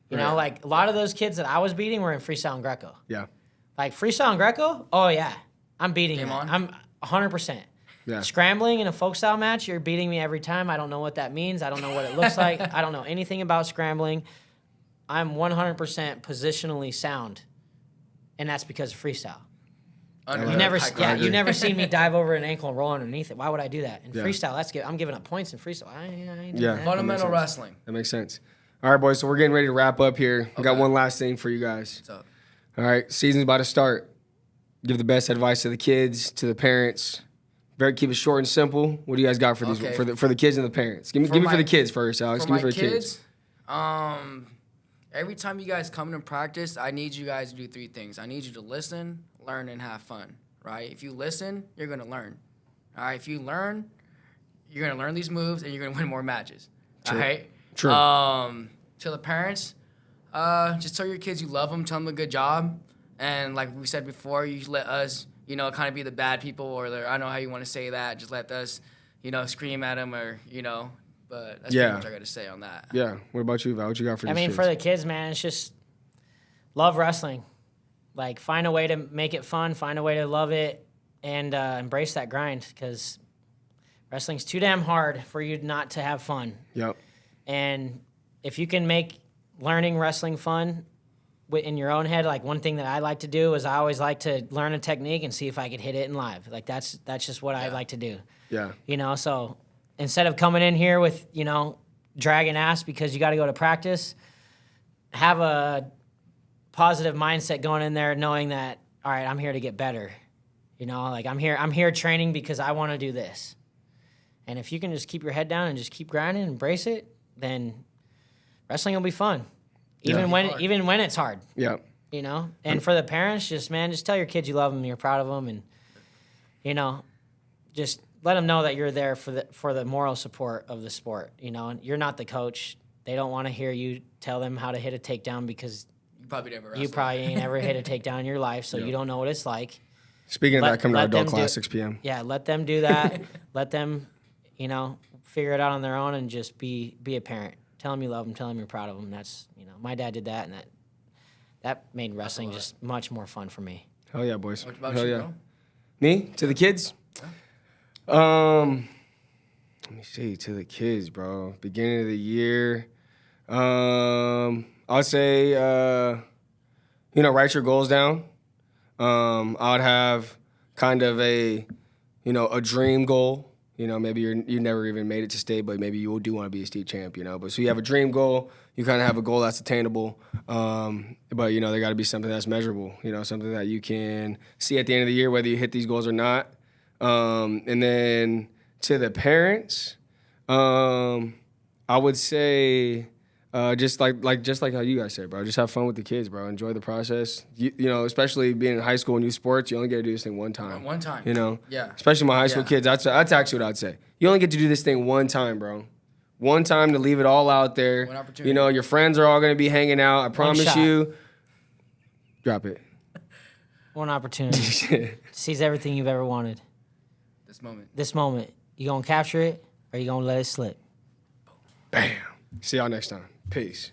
You know,
Right.
like a lot of those kids that I was beating were in freestyle and Greco.
Yeah.
Like freestyle and Greco, oh yeah, I'm beating
Game
you.
on?
I'm 100%.
Yeah.
Scrambling in a folk style match, you're beating me every time. I don't know what that means. I don't know what it looks like. I don't know anything about scrambling. I'm 100% positionally sound, and that's because of freestyle.
Under
You never,
high
yeah,
ground.
you never seen me dive over an ankle and roll underneath it. Why would I do that? In
Yeah.
freestyle, I'm giving up points in freestyle. I ain't doing
Yeah.
that.
Fundamental
That makes sense.
wrestling.
That makes sense. All right, boys. So we're getting ready to wrap up here. We got
Okay.
one last thing for you guys.
What's up?
All right, season's about to start. Give the best advice to the kids, to the parents. Keep it short and simple. What do you guys got for these
Okay.
for the kids and the parents? Give me
For
for the
my-
kids first, Alex.
For
Give me
my
for the kids.
kids, every time you guys come to practice, I need you guys to do three things. I need you to listen, learn, and have fun, right? If you listen, you're going to learn. All right? If you learn, you're going to learn these moves, and you're going to win more matches.
True.
All right?
True.
To the parents, just tell your kids you love them, tell them a good job. And like we said before, you let us, kind of be the bad people or I don't know how you want to say that. Just let us, scream at them or, but that's
Yeah.
pretty much what I got to say on that.
Yeah. What about you, Val? What you got for
I
these
mean,
kids?
for the kids, man, it's just love wrestling. Like, find a way to make it fun, find a way to love it, and embrace that grind because wrestling's too damn hard for you not to have fun.
Yep.
And if you can make learning wrestling fun in your own head, like one thing that I like to do is I always like to learn a technique and see if I could hit it in live. Like that's just what I like to do.
Yeah.
So instead of coming in here with, dragging ass because you got to go to practice, have a positive mindset going in there knowing that, all right, I'm here to get better. Like I'm here training because I want to do this. And if you can just keep your head down and just keep grinding and embrace it, then wrestling will be fun. Even when it's hard.
Yeah.
And for the parents, just tell your kids you love them, you're proud of them, and just let them know that you're there for the moral support of the sport. And you're not the coach. They don't want to hear you tell them how to hit a takedown because
You probably never
you probably ain't ever hit a takedown in your life, so you don't know what it's like.
Speaking of that, come to our
let them
adult class 6 p.m.
Yeah, let them do that. Let them, figure it out on their own and just be a parent. Tell them you love them. Tell them you're proud of them. That's my dad did that, and that made wrestling just much more fun for me.
Hell yeah, boys.
What about
Hell
you,
yeah.
bro?
Me? To the kids? Let me see. To the kids, bro. Beginning of the year. I'll say, write your goals down. I would have kind of a dream goal. Maybe you never even made it to state, but maybe you do want to be a state champ, But so you have a dream goal. You kind of have a goal that's attainable. But, there got to be something that's measurable, something that you can see at the end of the year, whether you hit these goals or not. And then to the parents, I would say just like how you guys said, bro. Just have fun with the kids, bro. Enjoy the process. Especially being in high school and youth sports, you only get to do this thing one time.
One time. Yeah.
Especially my high school
Yeah.
kids. That's actually what I'd say. You only get to do this thing one time, bro. One time to leave it all out there.
One opportunity.
Your friends are all going to be hanging out. I promise
shot.
you. Drop it.
One opportunity. Seize everything you've ever wanted.
This moment.
You gonna capture it or you gonna let it slip?
Bam. See y'all next time. Peace.